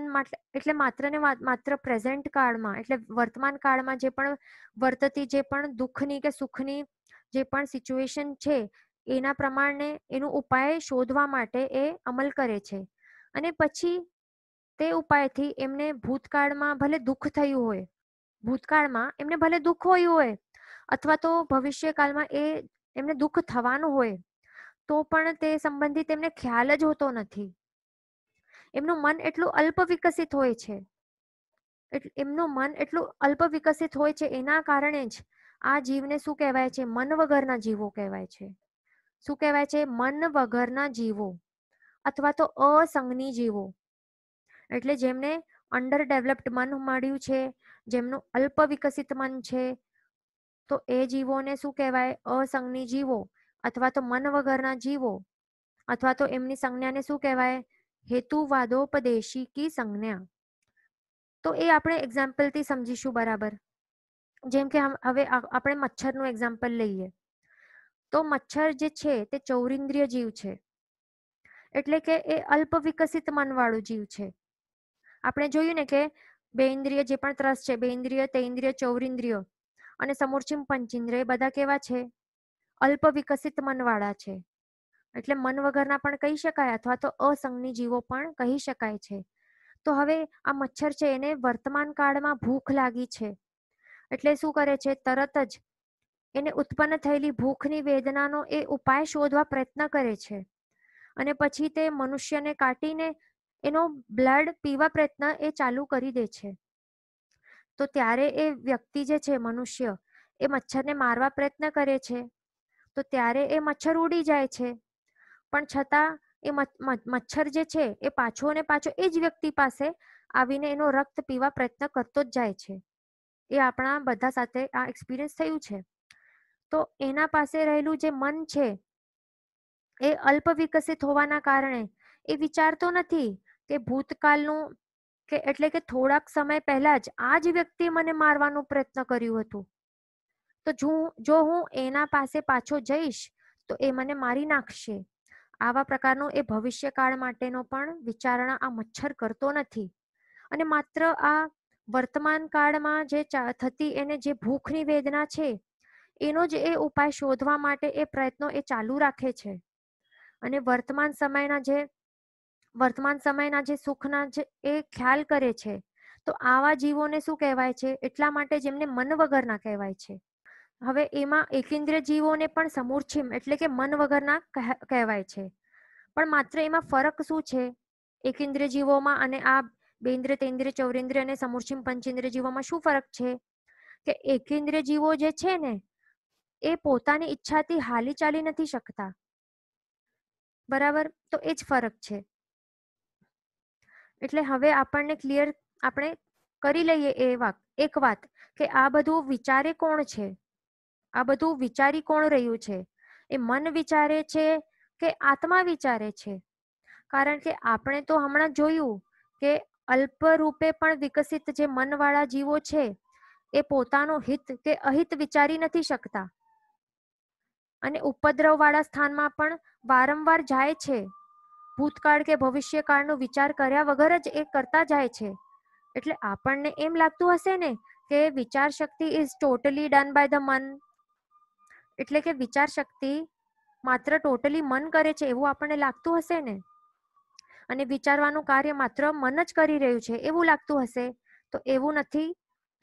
એટલે માત્ર ને માત્ર પ્રેઝન્ટ કાળમાં એટલે વર્તમાન કાળમાં જે પણ વર્તતી જે પણ દુઃખની કે સુખની જે પણ સિચ્યુએશન છે એના પ્રમાણે એનો ઉપાય શોધવા માટે એ અમલ કરે છે. અને પછી તે ઉપાયથી એમને ભૂતકાળમાં ભલે દુઃખ થયું હોય, ભૂતકાળમાં એમને ભલે દુઃખ હોયું હોય અથવા તો ભવિષ્યકાળમાં એ એમને દુઃખ થવાનું હોય તો પણ તે સંબંધિત એમને ખ્યાલ જ હોતો નથી. એમનું મન એટલું અલ્પ વિકસિત હોય છે, એમનું મન એટલું અલ્પ વિકસિત હોય છે, એના કારણે જ આ જીવને શું કહેવાય છે? મન વગરના જીવો કહેવાય છે. શું કહેવાય છે? મન વગરના જીવો અથવા તો અસંગની જીવો. એટલે જેમને અંડર ડેવલપ્ડ મન મળ્યું છે, જેમનું અલ્પ વિકસિત મન છે, તો એ જીવોને શું કહેવાય? અસંગની જીવો અથવા તો મન વગરના જીવો, અથવા તો એમની સંજ્ઞાને શું કહેવાય? હેતુવાદોપદેશિકી સંજ્ઞા. તો એ આપણે એક્ઝામ્પલથી સમજીશું બરાબર. જેમ કે હવે આપણે મચ્છરનું એક્ઝામ્પલ લઈએ તો મચ્છર જે છે તે ચૌરિન્દ્રિય જીવ છે, એટલે કે એ અલ્પ વિકસિત મનવાળું જીવ છે. આપણે જોયું ને કે બેન્દ્રિય જે પણ ત્રસ છે, બેન્દ્રિય, તેન્દ્રિય, ચૌરિન્દ્રિય અને સમૂર્છિમ પંચેન્દ્રિય એ બધા કેવા છે? અલ્પ વિકસિત મનવાળા છે. એટલે મન વગરના પણ કહી શકાય અથવા તો અસંગની જીવો પણ કહી શકાય છે. તો હવે આ મચ્છર છે એને વર્તમાન કાળમાં ભૂખ લાગી છે, એટલે શું કરે છે? તરત જ એને ઉત્પન્ન થયેલી ભૂખની વેદનાનો એ ઉપાય શોધવા પ્રયત્ન કરે છે અને પછી તે મનુષ્યને કાઢીને એનો બ્લડ પીવા પ્રયત્ન એ ચાલુ કરી દે છે. તો ત્યારે એ વ્યક્તિ જે છે, મનુષ્ય, એ મચ્છરને મારવા પ્રયત્ન કરે છે. તો ત્યારે એ મચ્છર ઉડી જાય છે, પણ છતાં એ મચ્છર જે છે એ પાછો ને પાછો એ જ વ્યક્તિ પાસે આવીને એનો રક્ત પીવા પ્રયત્ન કરતો જ જાય છે. એ આપણા બધા સાથે આ એક્સપિરિયન્સ થયું છે. તો એના પાસે રહેલું જે મન છે એ અલ્પ વિકસિત હોવાના કારણે એ વિચારતો નથી કે ભૂતકાળનું કે એટલે કે થોડાક સમય પહેલા જ આ જ વ્યક્તિએ મને મારવાનો પ્રયત્ન કર્યું હતું, તો જો હું એના પાસે પાછો જઈશ તો એ મને મારી નાખશે. આવા પ્રકારનો એ ભવિષ્યકાળ માટેનો પણ વિચારણા આ મચ્છર કરતો નથી. અને માત્ર આ વર્તમાન કાળમાં જે થતી એને જે ભૂખની વેદના છે એનો જ એ ઉપાય શોધવા માટે એ પ્રયત્નો એ ચાલુ રાખે છે. અને વર્તમાન સમયના જે સુખના જે એ ખ્યાલ કરે છે. તો આવા જીવોને શું કહેવાય છે? એટલા માટે જેમને મન વગરના કહેવાય છે. હવે એમાં એકેન્દ્રિય જીવોને પણ સમૂર્છિમ એટલે કે મન વગરના કહેવાય છે. પણ માત્ર એમાં ફરક શું છે એકેન્દ્રિય જીવોમાં અને આ બેન્દ્રિય, તેન્દ્રિય, ચૌરેન્દ્રિય અને સમૂર્છિમ પંચેન્દ્રિય જીવોમાં? શું ફરક છે કે એકેન્દ્રિય જીવો જે છે ને એ પોતાની ઈચ્છાથી હાલી ચાલી નથી શકતા. બરાબર? તો એ જ ફરક છે. એટલે હવે આપણને ક્લિયર આપણે કરી લઈએ એક વાત કે આ બધું વિચારે કોણ છે? આ બધું વિચારી કોણ રહ્યું છે? એ મન વિચારે છે કે આત્મા વિચારે છે? કારણ કે આપણે તો હમણાં જોયું કે અલ્પ રૂપે પણ વિકસિત જે મનવાળા જીવો છે એ પોતાનું હિત કે અહિત વિચારી નથી શકતા અને ઉપદ્રવ વાળા સ્થાનમાં પણ વારંવાર જાય છે. ભૂતકાળ કે ભવિષ્યકાળનો વિચાર કર્યા વગર જ એ કરતા જાય છે. એટલે આપણને એમ લાગતું હશે ને કે વિચાર શક્તિ is totally done by the મન, એટલે કે વિચાર શક્તિ માત્ર ટોટલી મન કરે છે એવું આપણને લાગતું હશે ને, અને વિચારવાનું કાર્ય માત્ર મન જ કરી રહ્યું છે એવું લાગતું હશે. તો એવું નથી.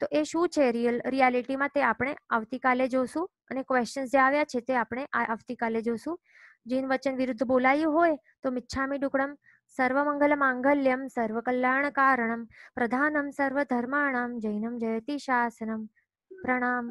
તો એ શું છે રિયાલિટીમાં તે આપણે આવતીકાલે જોશું, અને ક્વેશ્ચન્સ જે આવ્યા છે તે આપણે આવતીકાલે જોશું. જીન વચન વિરુદ્ધ બોલાયું હોય તો મિચ્છામી ડુક્કડમ. સર્વમંગલ માંગલ્યમ સર્વકલ્યાણ કારણમ પ્રધાનમ સર્વધર્માણામ જૈનમ જયતિ શાસનમ. પ્રણામ.